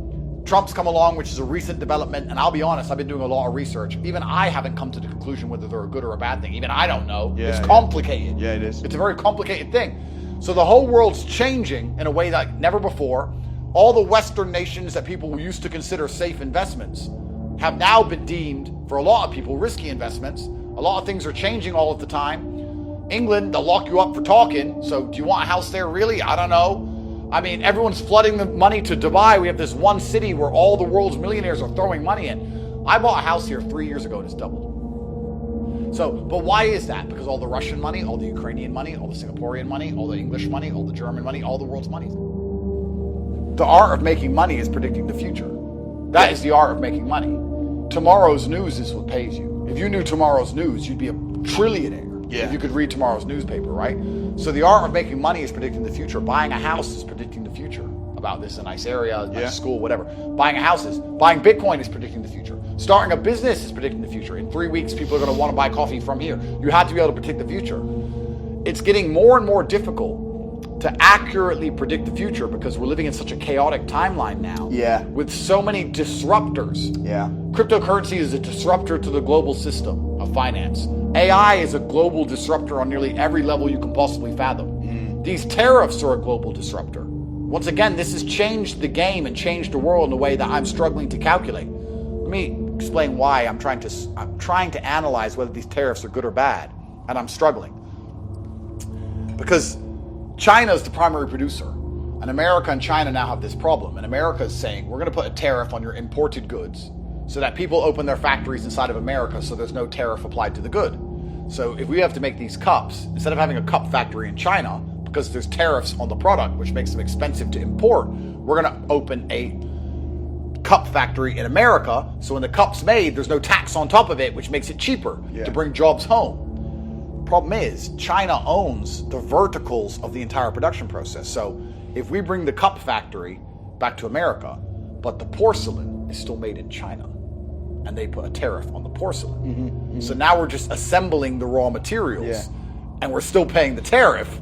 Trump's come along, which is a recent development, and I'll be honest, I've been doing a lot of research. Even I haven't come to the conclusion whether they're a good or a bad thing. Even I don't know. It's complicated. Yeah, it is. It's a very complicated thing. So the whole world's changing in a way like never before. All the Western nations that people used to consider safe investments have now been deemed, for a lot of people, risky investments. A lot of things are changing all of the time. England, they'll lock you up for talking. So do you want a house there, really? I don't know. I mean, everyone's flooding the money to Dubai. We have this one city where all the world's millionaires are throwing money in. I bought a house here 3 years ago and it's doubled. So, but why is that? Because all the Russian money, all the Ukrainian money, all the Singaporean money, all the English money, all the German money, all the world's money. The art of making money is predicting the future. That is the art of making money. Tomorrow's news is what pays you. If you knew tomorrow's news, you'd be a trillionaire. If you could read tomorrow's newspaper, right? So the art of making money is predicting the future. Buying a house is predicting the future. About this, a nice area, a nice school, whatever. Buying Bitcoin is predicting the future. Starting a business is predicting the future. In 3 weeks, people are going to want to buy coffee from here. You have to be able to predict the future. It's getting more and more difficult to accurately predict the future because we're living in such a chaotic timeline now. Yeah. With so many disruptors. Yeah. Cryptocurrency is a disruptor to the global system of finance. AI is a global disruptor on nearly every level you can possibly fathom. These tariffs are a global disruptor. Once again, this has changed the game and changed the world in a way that I'm struggling to calculate. Let me explain why I'm trying to analyze whether these tariffs are good or bad, and I'm struggling. Because China is the primary producer, and America and China now have this problem. And America is saying, we're going to put a tariff on your imported goods so that people open their factories inside of America so there's no tariff applied to the good. So if we have to make these cups, instead of having a cup factory in China, because there's tariffs on the product, which makes them expensive to import, we're going to open a cup factory in America. So when the cup's made, there's no tax on top of it, which makes it cheaper to bring jobs home. Problem is, China owns the verticals of the entire production process. So if we bring the cup factory back to America, but the porcelain is still made in China, and they put a tariff on the porcelain. So now we're just assembling the raw materials, and we're still paying the tariff.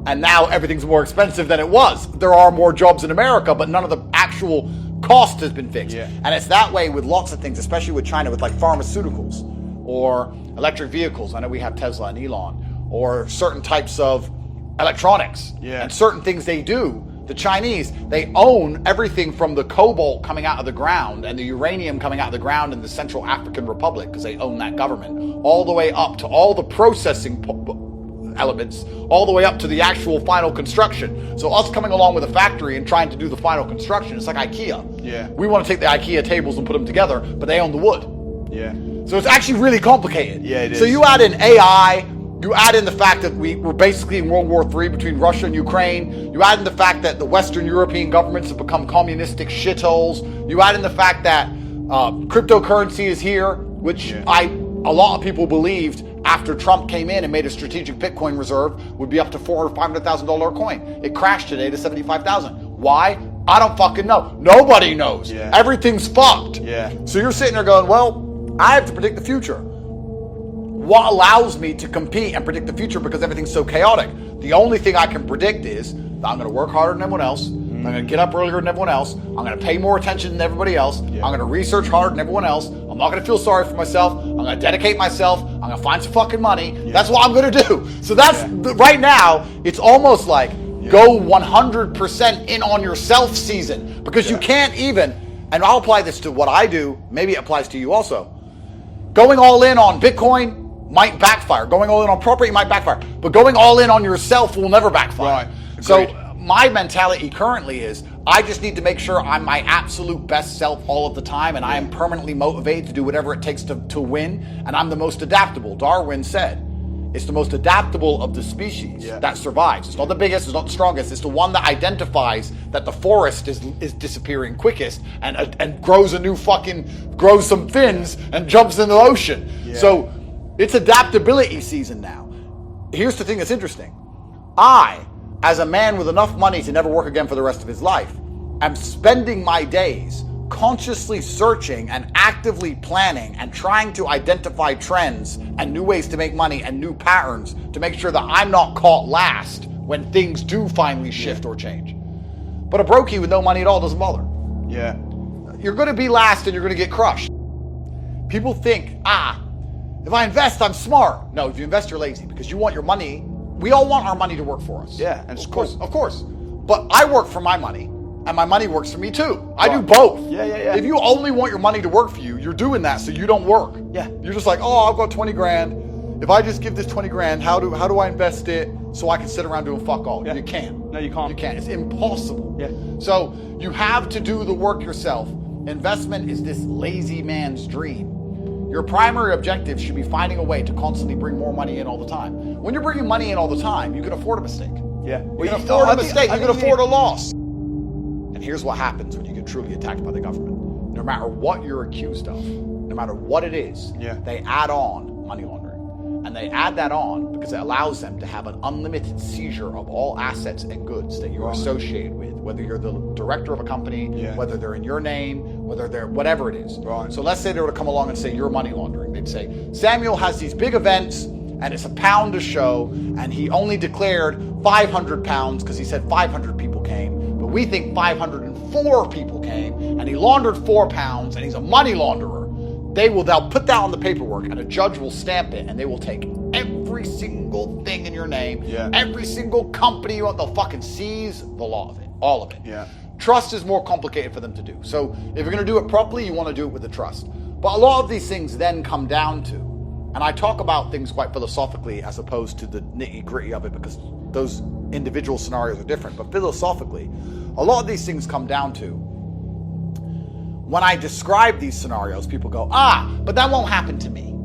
And now everything's more expensive than it was. There are more jobs in America, but none of the actual cost has been fixed. And it's that way with lots of things, especially with China, with like pharmaceuticals or electric vehicles. I know we have Tesla and Elon, or certain types of electronics and certain things they do. The Chinese, they own everything from the cobalt coming out of the ground and the uranium coming out of the ground in the Central African Republic, because they own that government, all the way up to all the processing elements, all the way up to the actual final construction. So us coming along with a factory and trying to do the final construction, it's like IKEA. We want to take the IKEA tables and put them together, but they own the wood. So it's actually really complicated. It is. So you add in AI, you add in the fact that we're basically in World War III between Russia and Ukraine. You add in the fact that the Western European governments have become communistic shitholes. You add in the fact that cryptocurrency is here, which a lot of people believed after Trump came in and made a strategic Bitcoin reserve would be up to $400,000 or $500,000 a coin. It crashed today to 75,000. Why? I don't fucking know. Nobody knows. Everything's fucked. So you're sitting there going, well, I have to predict the future. What allows me to compete and predict the future because everything's so chaotic? The only thing I can predict is that I'm going to work harder than everyone else. I'm going to get up earlier than everyone else. I'm going to pay more attention than everybody else. I'm going to research harder than everyone else. I'm not going to feel sorry for myself. I'm going to dedicate myself. I'm going to find some fucking money. That's what I'm going to do. So that's right now, it's almost like go 100% in on yourself season, because you can't even, and I'll apply this to what I do. Maybe it applies to you also. Going all in on Bitcoin might backfire. Going all in on property might backfire. But going all in on yourself will never backfire. So my mentality currently is I just need to make sure I'm my absolute best self all of the time, and I am permanently motivated to do whatever it takes to win, and I'm the most adaptable. Darwin said it's the most adaptable of the species that survives. It's not the biggest, it's not the strongest, it's the one that identifies that the forest is disappearing quickest and grows grows some fins and jumps in the ocean. So it's adaptability season now. Here's the thing that's interesting. I, as a man with enough money to never work again for the rest of his life, am spending my days consciously searching and actively planning and trying to identify trends and new ways to make money and new patterns to make sure that I'm not caught last when things do finally shift or change. But a brokey with no money at all doesn't bother. You're going to be last and you're going to get crushed. People think, if I invest, I'm smart. No, if you invest, you're lazy, because you want your money. We all want our money to work for us. And of course. But I work for my money, and my money works for me too. I do both. If you only want your money to work for you, you're doing that so you don't work. You're just like, I've got 20 grand. If I just give this 20 grand, how do I invest it so I can sit around doing fuck all? You can't. No, you can't. You can't. It's impossible. So you have to do the work yourself. Investment is this lazy man's dream. Your primary objective should be finding a way to constantly bring more money in all the time. When you're bringing money in all the time, you can afford a mistake. You can afford a mistake. You can afford a loss. And here's what happens when you get truly attacked by the government. No matter what you're accused of, no matter what it is, they add on money laundering. And they add that on because it allows them to have an unlimited seizure of all assets and goods that you're associated with, whether you're the director of a company, whether they're in your name, whether they're whatever it is. Right. So let's say they were to come along and say you're money laundering. They'd say Samuel has these big events and it's £1 a show, and he only declared 500 pounds because he said 500 people came, but we think 504 people came, and he laundered £4, and he's a money launderer. They'll put that on the paperwork, and a judge will stamp it, and they will take every single thing in your name, every single company you want. They'll fucking seize the law of it, all of it. Yeah. Trust is more complicated for them to do. So if you're going to do it properly, you want to do it with the trust. But a lot of these things then come down to, and I talk about things quite philosophically as opposed to the nitty-gritty of it because those individual scenarios are different. But philosophically, a lot of these things come down to, when I describe these scenarios, people go, but that won't happen to me.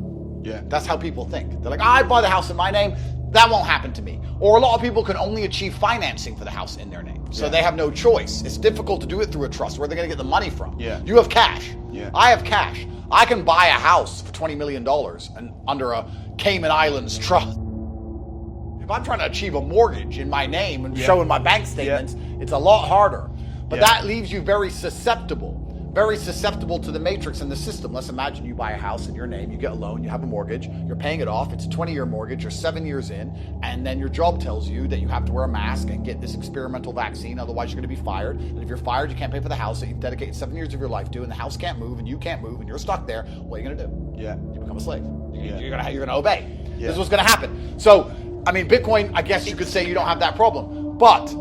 Yeah. That's how people think. They're like, I buy the house in my name, that won't happen to me. Or a lot of people can only achieve financing for the house in their name. So they have no choice. It's difficult to do it through a trust. Where are they going to get the money from? Yeah. You have cash. Yeah. I have cash. I can buy a house for $20 million and under a Cayman Islands trust. If I'm trying to achieve a mortgage in my name and showing my bank statements, it's a lot harder. But that leaves you very susceptible to the matrix and the system. Let's imagine you buy a house in your name, you get a loan, you have a mortgage, you're paying it off, it's a 20-year mortgage, you're 7 years in, and then your job tells you that you have to wear a mask and get this experimental vaccine, otherwise you're going to be fired. And if you're fired, you can't pay for the house that you've dedicated 7 years of your life to, and the house can't move, and you can't move, and you're stuck there. What are you going to do? Yeah. You become a slave. You're going to obey. Yeah. This is what's going to happen. So, I mean, Bitcoin, I guess you could say you don't have that problem, but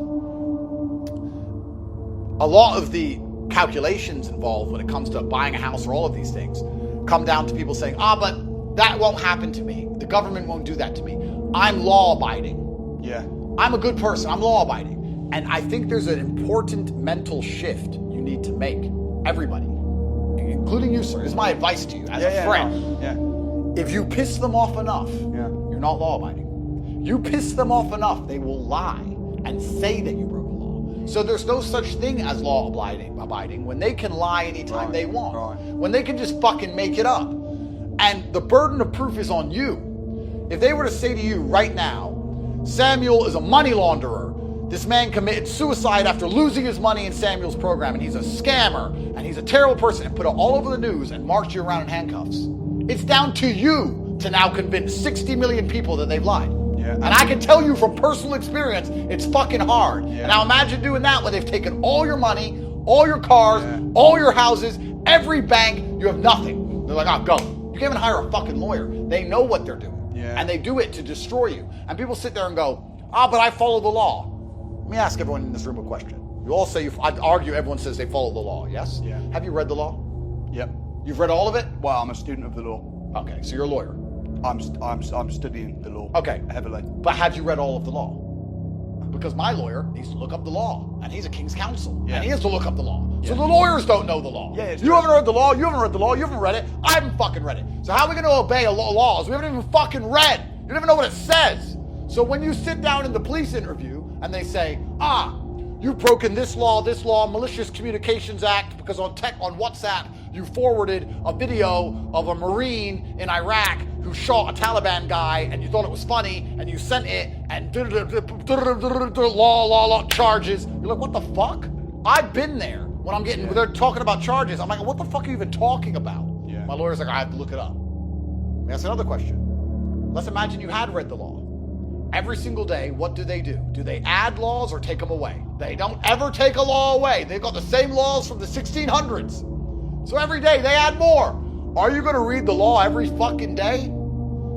a lot of the calculations involved when it comes to buying a house or all of these things come down to people saying, but that won't happen to me. The government won't do that to me. I'm law-abiding. Yeah. I'm a good person. I'm law-abiding. And I think there's an important mental shift you need to make. Everybody, including you, sir. This is my advice to you as a friend. If you piss them off enough, you're not law-abiding. You piss them off enough, they will lie and say that you broke the law. So there's no such thing as law-abiding when they can lie anytime they want. When they can just fucking make it up. And the burden of proof is on you. If they were to say to you right now, Samuel is a money launderer. This man committed suicide after losing his money in Samuel's program, and he's a scammer, and he's a terrible person, and put it all over the news and march you around in handcuffs. It's down to you to now convince 60 million people that they've lied. And I can tell you from personal experience, it's fucking hard. And now imagine doing that when they've taken all your money, all your cars, all your houses, every bank, you have nothing. They're like, go. You can't even hire a fucking lawyer. They know what they're doing. And they do it to destroy you. And people sit there and go, but I follow the law. Let me ask everyone in this room a question. You all say, I'd argue everyone says they follow the law, yes? Yeah. Have you read the law? Yep. You've read all of it? Well, I'm a student of the law. Okay, so you're a lawyer. I'm studying the law. Okay. Heavily. But have you read all of the law? Because my lawyer needs to look up the law, and he's a king's counsel, and he has to look up the law. So the lawyers don't know the law. You haven't read the law, you haven't read the law, you haven't read it, I haven't fucking read it. So how are we going to obey laws we haven't even fucking read? You don't even know what it says. So when you sit down in the police interview, and they say, you've broken this law, Malicious Communications Act, because on WhatsApp, you forwarded a video of a Marine in Iraq who shot a Taliban guy, and you thought it was funny, and you sent it, and law, charges. You're like, what the fuck? I've been there when they're talking about charges. I'm like, what the fuck are you even talking about? My lawyer's like, I have to look it up. Let me ask another question. Let's imagine you had read the law. Every single day, what do? Do they add laws or take them away? They don't ever take a law away. They've got the same laws from the 1600s. So every day they add more. Are you going to read the law every fucking day?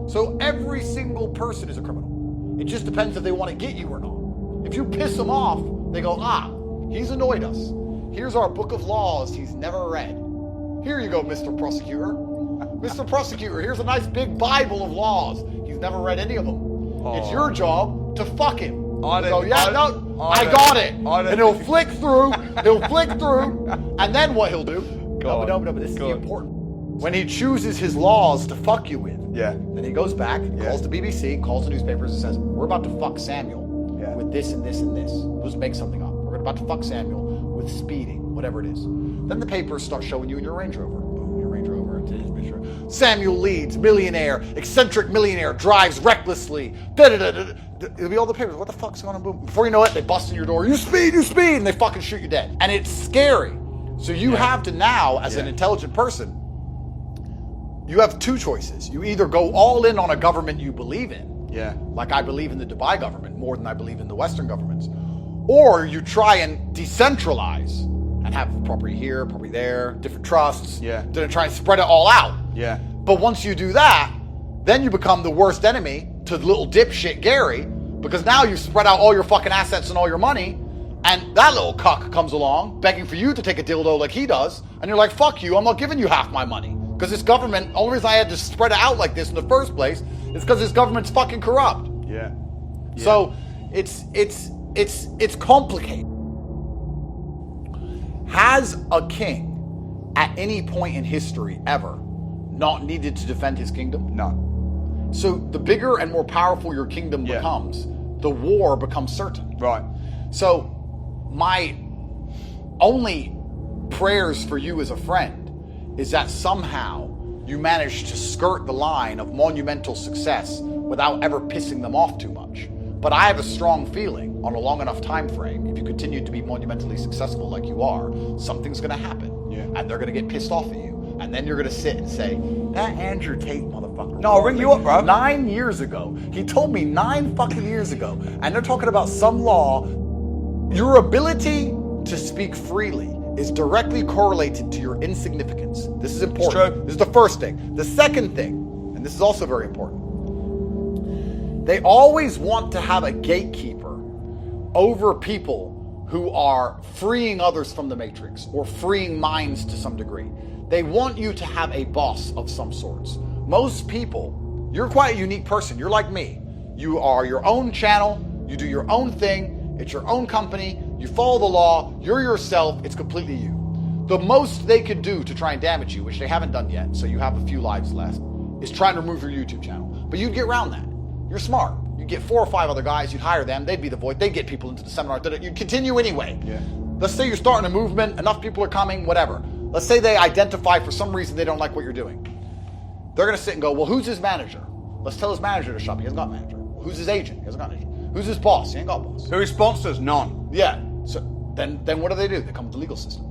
So every single person is a criminal. It just depends if they want to get you or not. If you piss them off, they go, he's annoyed us. Here's our book of laws he's never read. Here you go, Mr. Prosecutor. Mr. Prosecutor, here's a nice big Bible of laws. He's never read any of them. It's your job to fuck him. I got it. And he'll flick through, and then what he'll do, no, but this is the important. When he chooses his laws to fuck you with, then he goes back, calls the BBC, calls the newspapers, and says, we're about to fuck Samuel with this and this and this. We'll just make something up. We're about to fuck Samuel with speeding, whatever it is. Then the papers start showing you in your Range Rover. Boom, your Range Rover, today's picture. Samuel Leeds, millionaire, eccentric millionaire, drives recklessly. It'll be all the papers. What the fuck's going on? Boom. Before you know it, they bust in your door. You speed, and they fucking shoot you dead. And it's scary So you have to now, as an intelligent person, you have two choices. You either go all in on a government you believe in, like I believe in the Dubai government more than I believe in the Western governments, or you try and decentralize and have property here, property there, different trusts, to try and spread it all out. But once you do that, then you become the worst enemy to little dipshit Gary, because now you've spread out all your fucking assets and all your money, and that little cuck comes along begging for you to take a dildo like he does, and you're like, fuck you, I'm not giving you half my money. Because this government, only reason I had to spread it out like this in the first place is because this government's fucking corrupt. So it's complicated. Has a king at any point in history ever not needed to defend his kingdom? No. So the bigger and more powerful your kingdom becomes, the war becomes certain. Right. So my only prayers for you as a friend is that somehow you manage to skirt the line of monumental success without ever pissing them off too much. But I have a strong feeling on a long enough time frame, if you continue to be monumentally successful like you are, something's going to happen. And they're going to get pissed off at you. And then you're going to sit and say, that Andrew Tate motherfucker. No, I'll ring you up, bro. 9 years ago. He told me 9 fucking years ago. And they're talking about some law. Your ability to speak freely is directly correlated to your insignificance. This is important. It's true. This is the first thing. The second thing, and this is also very important, they always want to have a gatekeeper over people who are freeing others from the matrix or freeing minds to some degree. They want you to have a boss of some sorts. Most people, you're quite a unique person. You're like me. You are your own channel. You do your own thing. It's your own company. You follow the law. You're yourself. It's completely you. The most they could do to try and damage you, which they haven't done yet, so you have a few lives left, is try and remove your YouTube channel. But you'd get around that. You're smart. You'd get 4 or 5 other guys. You'd hire them. They'd be the voice. They'd get people into the seminar. You'd continue anyway. Let's say you're starting a movement. Enough people are coming, whatever. Let's say they identify for some reason they don't like what you're doing. They're going to sit and go, well, who's his manager? Let's tell his manager to shop. He hasn't got a manager. Well, who's his agent? He hasn't got an agent. Who's his boss? He ain't got a boss. Who are his sponsors? None. Yeah. So then what do? They come with the legal system.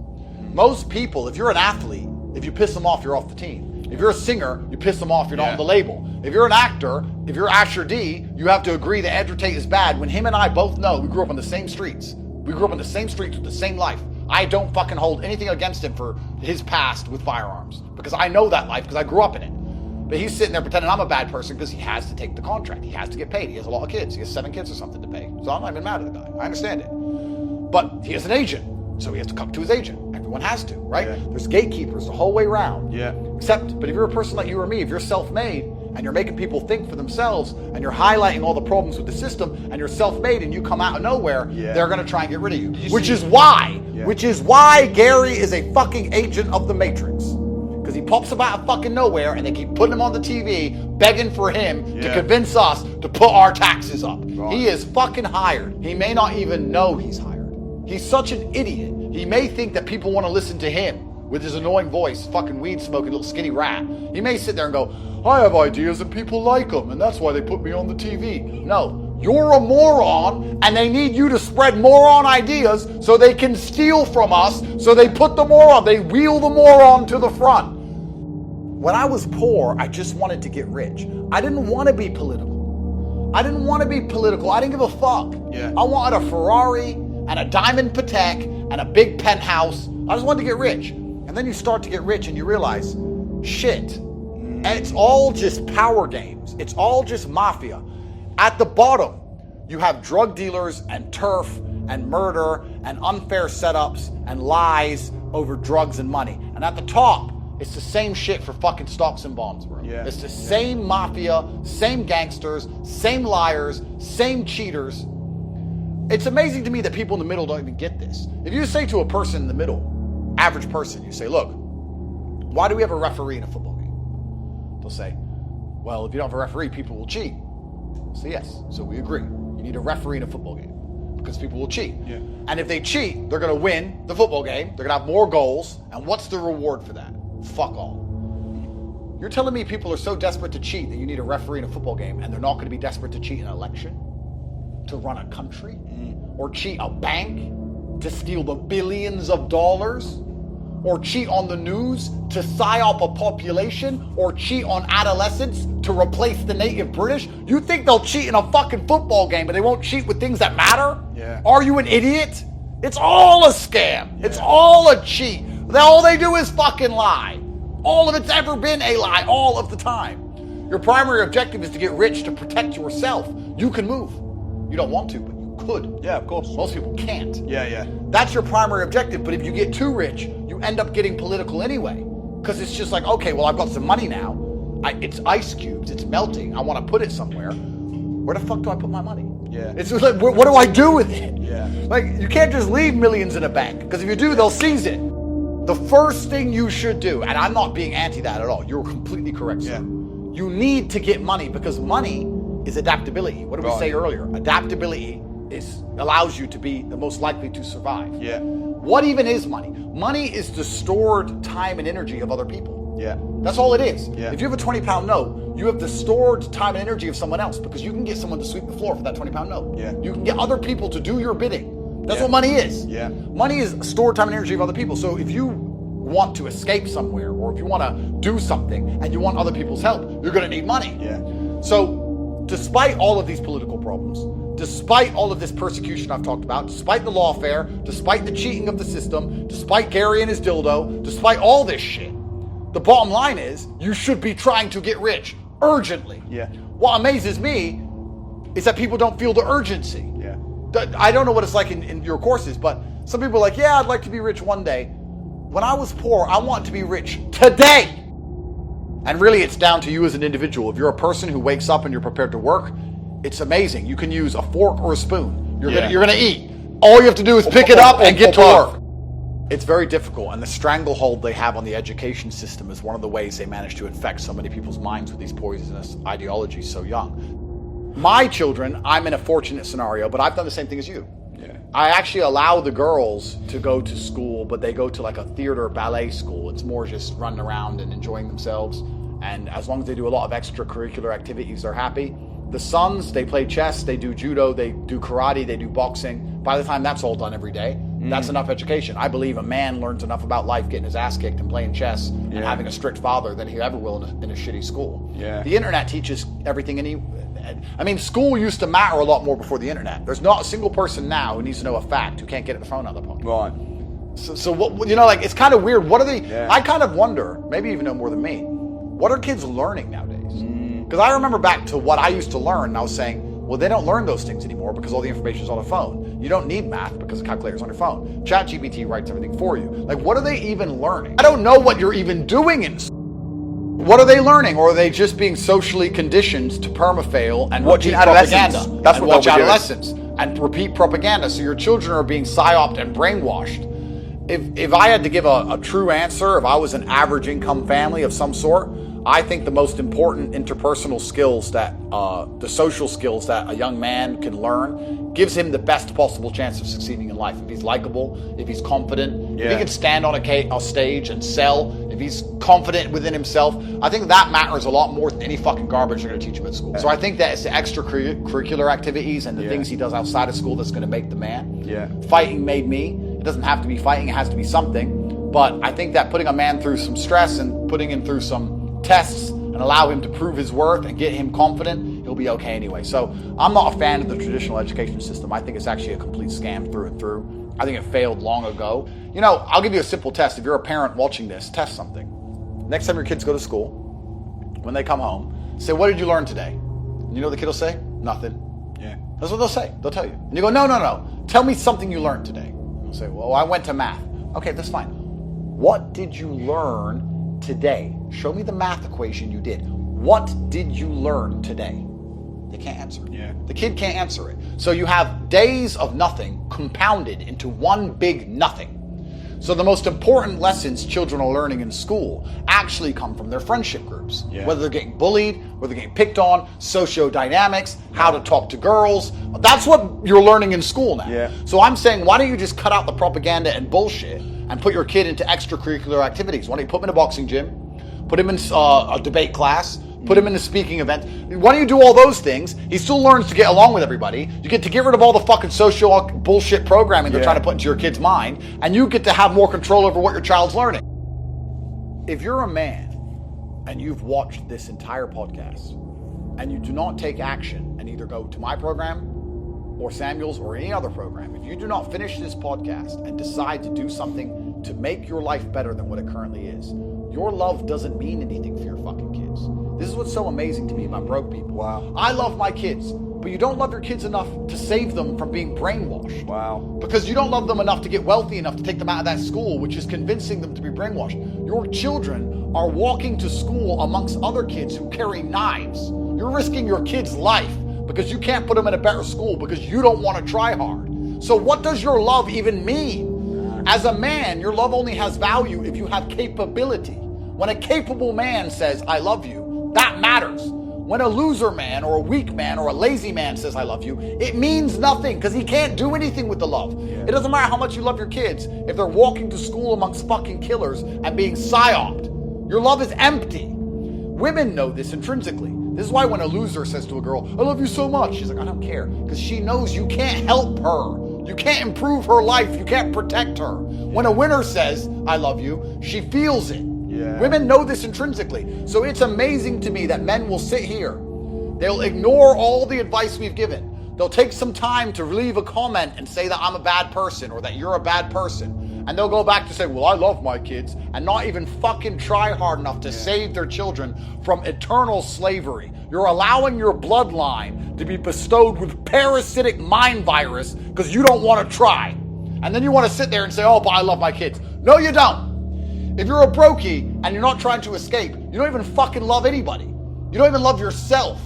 Most people, if you're an athlete, if you piss them off, you're off the team. If you're a singer, you piss them off, you're not on the label. If you're an actor, if you're Asher D, you have to agree that Andrew Tate is bad when him and I both know we grew up on the same streets. We grew up on the same streets with the same life. I don't fucking hold anything against him for his past with firearms because I know that life because I grew up in it. But he's sitting there pretending I'm a bad person because he has to take the contract. He has to get paid. He has a lot of kids. He has 7 kids or something to pay. So I'm not even mad at the guy. I understand it. But he has an agent, so he has to come to his agent. Everyone has to, right? There's gatekeepers the whole way around. But if you're a person like you or me, if you're self-made and you're making people think for themselves and you're highlighting all the problems with the system and you're self-made and you come out of nowhere, they're going to try and get rid of you. Which is why Gary is a fucking agent of the Matrix. Because he pops up out of fucking nowhere and they keep putting him on the TV begging for him to convince us to put our taxes up. He is fucking hired. He may not even know he's hired. He's such an idiot. He may think that people want to listen to him with his annoying voice, fucking weed smoking little skinny rat. He may sit there and go, I have ideas and people like them and that's why they put me on the TV. No, you're a moron and they need you to spread moron ideas so they can steal from us, so they put the moron, they wheel the moron to the front. When I was poor, I just wanted to get rich. I didn't want to be political. I didn't give a fuck. I wanted a Ferrari and a diamond Patek and a big penthouse. I just wanted to get rich. And then you start to get rich and you realize, shit, and it's all just power games. It's all just mafia. At the bottom, you have drug dealers and turf and murder and unfair setups and lies over drugs and money. And at the top, it's the same shit for fucking stocks and bonds, bro. It's the same mafia, same gangsters, same liars, same cheaters. It's amazing to me that people in the middle don't even get this. If you say to a person in the middle, average person, you say, look, why do we have a referee in a football game? They'll say, well, if you don't have a referee, people will cheat. So yes, so we agree. You need a referee in a football game because people will cheat. And if they cheat, they're going to win the football game. They're going to have more goals. And what's the reward for that? Fuck all. You're telling me people are so desperate to cheat that you need a referee in a football game and they're not going to be desperate to cheat in an election? To run a country? Or cheat a bank? To steal the billions of dollars? or cheat on the news to psyop a population or cheat on adolescents to replace the native British? You think they'll cheat in a fucking football game, but they won't cheat with things that matter? Yeah. Are you an idiot? It's all a scam. It's all a cheat. All they do is fucking lie. All of it's ever been a lie, all of the time. Your primary objective is to get rich to protect yourself. You can move. You don't want to, but you could. Yeah, of course. Most people can't. Yeah. That's your primary objective, but if you get too rich, you end up getting political anyway. Because it's just like, okay, well, I've got some money now. It's ice cubes, it's melting. I want to put it somewhere. Where the fuck do I put my money? Yeah. It's just like, what do I do with it? Yeah. Like, you can't just leave millions in a bank, because if you do, they'll seize it. The first thing you should do, and I'm not being anti that at all, you're completely correct, sir. Yeah. You need to get money, because money is adaptability. What did we say earlier? Adaptability allows you to be the most likely to survive. Yeah. What even is money? Money is the stored time and energy of other people. Yeah. That's all it is. Yeah. If you have a 20-pound note, you have the stored time and energy of someone else, because you can get someone to sweep the floor for that 20-pound note. Yeah. You can get other people to do your bidding. That's what money is. Yeah. Money is stored time and energy of other people. So if you want to escape somewhere, or if you want to do something and you want other people's help, you're going to need money. Yeah. So despite all of these political problems, despite all of this persecution I've talked about, despite the lawfare, despite the cheating of the system, despite Gary and his dildo, despite all this shit, the bottom line is you should be trying to get rich urgently. Yeah. What amazes me is that people don't feel the urgency. Yeah. I don't know what it's like in your courses, but some people are like, yeah, I'd like to be rich one day. When I was poor, I want to be rich today. And really, it's down to you as an individual. If you're a person who wakes up and you're prepared to work, it's amazing. You can use a fork or a spoon. You're gonna eat. All you have to do is pick it up and get to work. It's very difficult, and the stranglehold they have on the education system is one of the ways they manage to infect so many people's minds with these poisonous ideologies so young. My children, I'm in a fortunate scenario, but I've done the same thing as you. Yeah. I actually allow the girls to go to school, but they go to like a theater ballet school. It's more just running around and enjoying themselves. And as long as they do a lot of extracurricular activities, they're happy. The sons, they play chess, they do judo, they do karate, they do boxing. By the time that's all done every day, that's enough education. I believe a man learns enough about life getting his ass kicked and playing chess and having a strict father than he ever will in a shitty school. Yeah. The internet teaches everything school used to matter a lot more before the internet. There's not a single person now who needs to know a fact who can't get the phone out of the pocket. Right. So what, like, it's kind of weird. What are they, I kind of wonder, maybe even know more than me, what are kids learning nowadays? Because I remember back to what I used to learn, and I was saying, well, they don't learn those things anymore because all the information is on a phone. You don't need math because the calculator's on your phone. ChatGPT writes everything for you. Like, what are they even learning? I don't know what you're even doing in school. What are they learning? Or are they just being socially conditioned to permafail and watching repeat propaganda? That's what watch they'll be doing. adolescence and repeat propaganda. So your children are being psyoped and brainwashed. If I had to give a true answer, if I was an average income family of some sort, I think the most important interpersonal skills the social skills that a young man can learn gives him the best possible chance of succeeding in life. If he's likable, if he's confident, if he can stand on a stage and sell, if he's confident within himself, I think that matters a lot more than any fucking garbage they're going to teach him at school. So I think that it's the extracurricular activities and the things he does outside of school that's going to make the man. Yeah. Fighting made me. It doesn't have to be fighting, it has to be something. But I think that putting a man through some stress and putting him through some tests and allow him to prove his worth and get him confident, he'll be okay anyway. So I'm not a fan of the traditional education system. I think it's actually a complete scam through and through. I think it failed long ago. I'll give you a simple test. If you're a parent watching this, test something. Next time your kids go to school, when they come home, say, what did you learn today? And you know what the kid will say? Nothing. Yeah. That's what they'll say. They'll tell you. And you go, no. Tell me something you learned today. They'll say, well, I went to math. Okay, that's fine. What did you learn today? Show me the math equation you did. What did you learn today? They can't answer. Yeah. The kid can't answer it. So you have days of nothing compounded into one big nothing. So the most important lessons children are learning in school actually come from their friendship groups. Yeah. Whether they're getting bullied, whether they're getting picked on, sociodynamics, how to talk to girls. That's what you're learning in school now. Yeah. So I'm saying, why don't you just cut out the propaganda and bullshit and put your kid into extracurricular activities? Why don't you put him in a boxing gym, put him in a debate class, Put him into speaking events. Why don't you do all those things? He still learns to get along with everybody. You get to get rid of all the fucking social bullshit programming they're trying to put into your kid's mind, and you get to have more control over what your child's learning. If you're a man and you've watched this entire podcast and you do not take action and either go to my program or Samuel's or any other program, if you do not finish this podcast and decide to do something to make your life better than what it currently is, your love doesn't mean anything for your fucking kids. This is what's so amazing to me about broke people. Wow. I love my kids, but you don't love your kids enough to save them from being brainwashed. Wow. Because you don't love them enough to get wealthy enough to take them out of that school, which is convincing them to be brainwashed. Your children are walking to school amongst other kids who carry knives. You're risking your kid's life because you can't put them in a better school because you don't want to try hard. So what does your love even mean? As a man, your love only has value if you have capability. When a capable man says, I love you, that matters. When a loser man or a weak man or a lazy man says, I love you, it means nothing because he can't do anything with the love. It doesn't matter how much you love your kids if they're walking to school amongst fucking killers and being psyoped. Your love is empty. Women know this intrinsically. This is why when a loser says to a girl, I love you so much, she's like, I don't care. Because she knows you can't help her. You can't improve her life. You can't protect her. When a winner says, I love you, she feels it. Women know this intrinsically. So it's amazing to me that men will sit here. They'll ignore all the advice we've given. They'll take some time to leave a comment and say that I'm a bad person or that you're a bad person. And they'll go back to say, well, I love my kids, and not even fucking try hard enough to save their children from eternal slavery. You're allowing your bloodline to be bestowed with parasitic mind virus because you don't want to try. And then you want to sit there and say, oh, but I love my kids. No, you don't. If you're a brokey and you're not trying to escape, you don't even fucking love anybody. You don't even love yourself.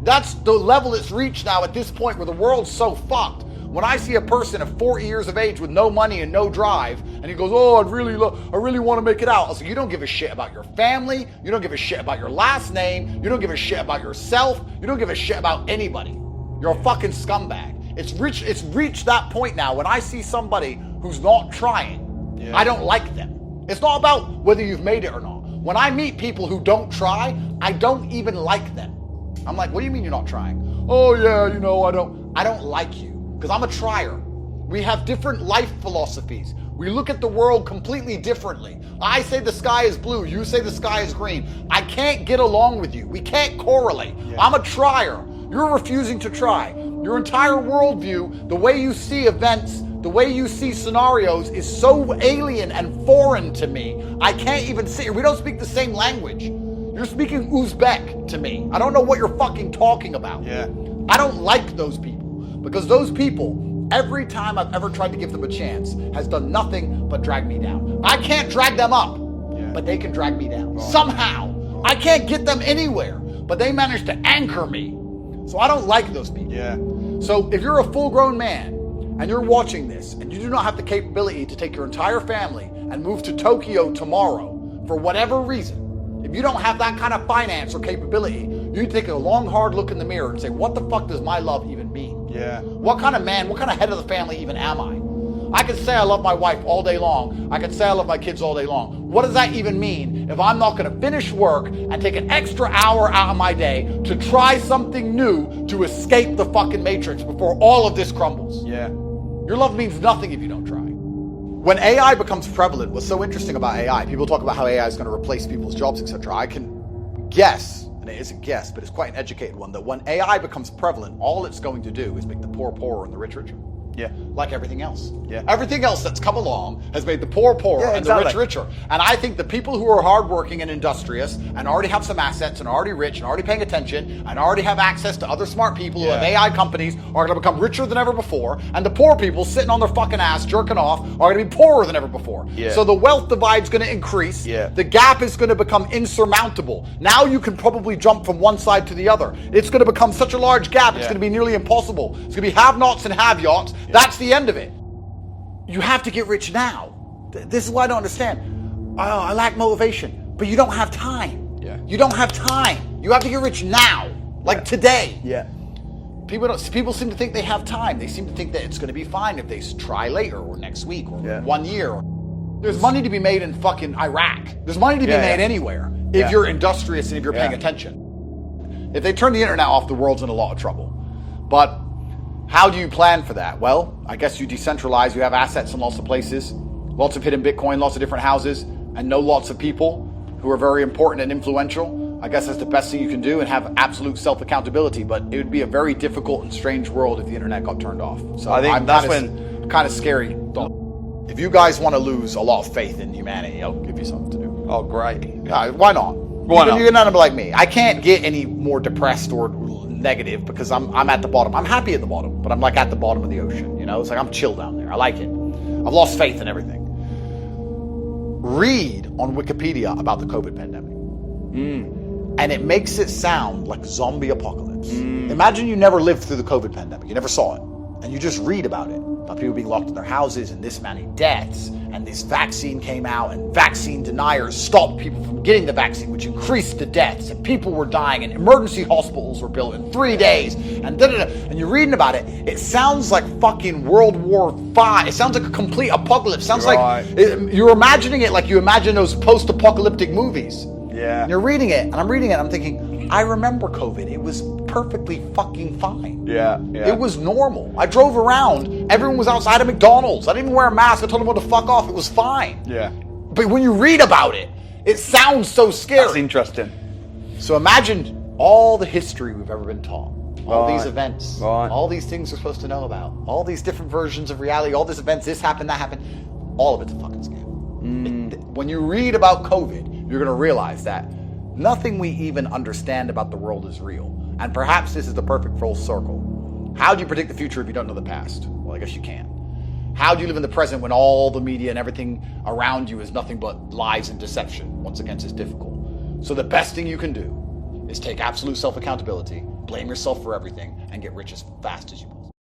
That's the level it's reached now at this point where the world's so fucked. When I see a person of 40 years of age with no money and no drive, and he goes, oh, I really want to make it out. I was like, you don't give a shit about your family. You don't give a shit about your last name. You don't give a shit about yourself. You don't give a shit about anybody. You're a fucking scumbag. It's reached that point now. When I see somebody who's not trying, I don't like them. It's not about whether you've made it or not. When I meet people who don't try, I don't even like them. I'm like, what do you mean you're not trying? Oh yeah, I don't like you because I'm a trier. We have different life philosophies. We look at the world completely differently. I say the sky is blue, you say the sky is green. I can't get along with you. We can't correlate. I'm a trier. You're refusing to try. Your entire worldview, the way you see events, the way you see scenarios is so alien and foreign to me. I can't even see it. We don't speak the same language. You're speaking Uzbek to me. I don't know what you're fucking talking about. I don't like those people because those people, every time I've ever tried to give them a chance, has done nothing but drag me down. I can't drag them up, but they can drag me down. Somehow. I can't get them anywhere, but they manage to anchor me. So I don't like those people. So if you're a full-grown man and you're watching this and you do not have the capability to take your entire family and move to Tokyo tomorrow for whatever reason, if you don't have that kind of finance or capability, you need to take a long, hard look in the mirror and say, what the fuck does my love even mean? What kind of man, what kind of head of the family even am I? I could say I love my wife all day long. I could say I love my kids all day long. What does that even mean if I'm not going to finish work and take an extra hour out of my day to try something new to escape the fucking matrix before all of this crumbles? Your love means nothing if you don't try. When AI becomes prevalent, what's so interesting about AI, people talk about how AI is going to replace people's jobs, etc. I can guess, and it is a guess, but it's quite an educated one, that when AI becomes prevalent, all it's going to do is make the poor poorer and the rich richer. Like everything else. Everything else that's come along has made the poor poorer and the rich richer. And I think the people who are hardworking and industrious and already have some assets and already rich and already paying attention and already have access to other smart people who have AI companies are going to become richer than ever before. And the poor people sitting on their fucking ass jerking off are going to be poorer than ever before. So the wealth divide's going to increase. The gap is going to become insurmountable. Now you can probably jump from one side to the other. It's going to become such a large gap, it's going to be nearly impossible. It's going to be have-nots and have-yachts. That's the end of it. You have to get rich now. This is what I don't understand. Oh, I lack motivation, but you don't have time. You don't have time. You have to get rich now, like today. People seem to think they have time. They seem to think that it's going to be fine if they try later or next week or 1 year. There's money to be made in fucking Iraq. There's money to be made anywhere if you're industrious and if you're paying attention. If they turn the internet off, the world's in a lot of trouble. But how do you plan for that? Well, I guess you decentralize. You have assets in lots of places, lots of hidden Bitcoin, lots of different houses, and know lots of people who are very important and influential. I guess that's the best thing you can do, and have absolute self-accountability. But it would be a very difficult and strange world if the internet got turned off. So I think I'm that's kind of scary. If you guys want to lose a lot of faith in humanity, I'll give you something to do. Oh, great. Why not? Why not? You're not like me. I can't get any more depressed or negative because I'm at the bottom. I'm happy at the bottom, but I'm like at the bottom of the ocean. You know, it's like I'm chill down there. I like it. I've lost faith in everything. Read on Wikipedia about the COVID pandemic. And it makes it sound like zombie apocalypse. Imagine you never lived through the COVID pandemic. You never saw it. And you just read about it. About people being locked in their houses and this many deaths. And this vaccine came out and vaccine deniers stopped people from getting the vaccine, which increased the deaths. And people were dying and emergency hospitals were built in 3 days. And da-da-da. And you're reading about it. It sounds like fucking World War V. It sounds like a complete apocalypse. It sounds like you're imagining it like you imagine those post-apocalyptic movies. Yeah. And you're reading it, and I'm reading it, and I'm thinking, I remember COVID. It was perfectly fucking fine. Yeah. It was normal. I drove around. Everyone was outside of McDonald's. I didn't even wear a mask. I told them to fuck off. It was fine. Yeah. But when you read about it, it sounds so scary. That's interesting. So imagine all the history we've ever been taught. All these events. Right. All these things we're supposed to know about. All these different versions of reality. All these events. This happened, that happened. All of it's a fucking scam. When you read about COVID, you're going to realize that nothing we even understand about the world is real. And perhaps this is the perfect full circle. How do you predict the future if you don't know the past? Well, I guess you can't. How do you live in the present when all the media and everything around you is nothing but lies and deception? Once again, it's difficult. So the best thing you can do is take absolute self-accountability, blame yourself for everything, and get rich as fast as you want.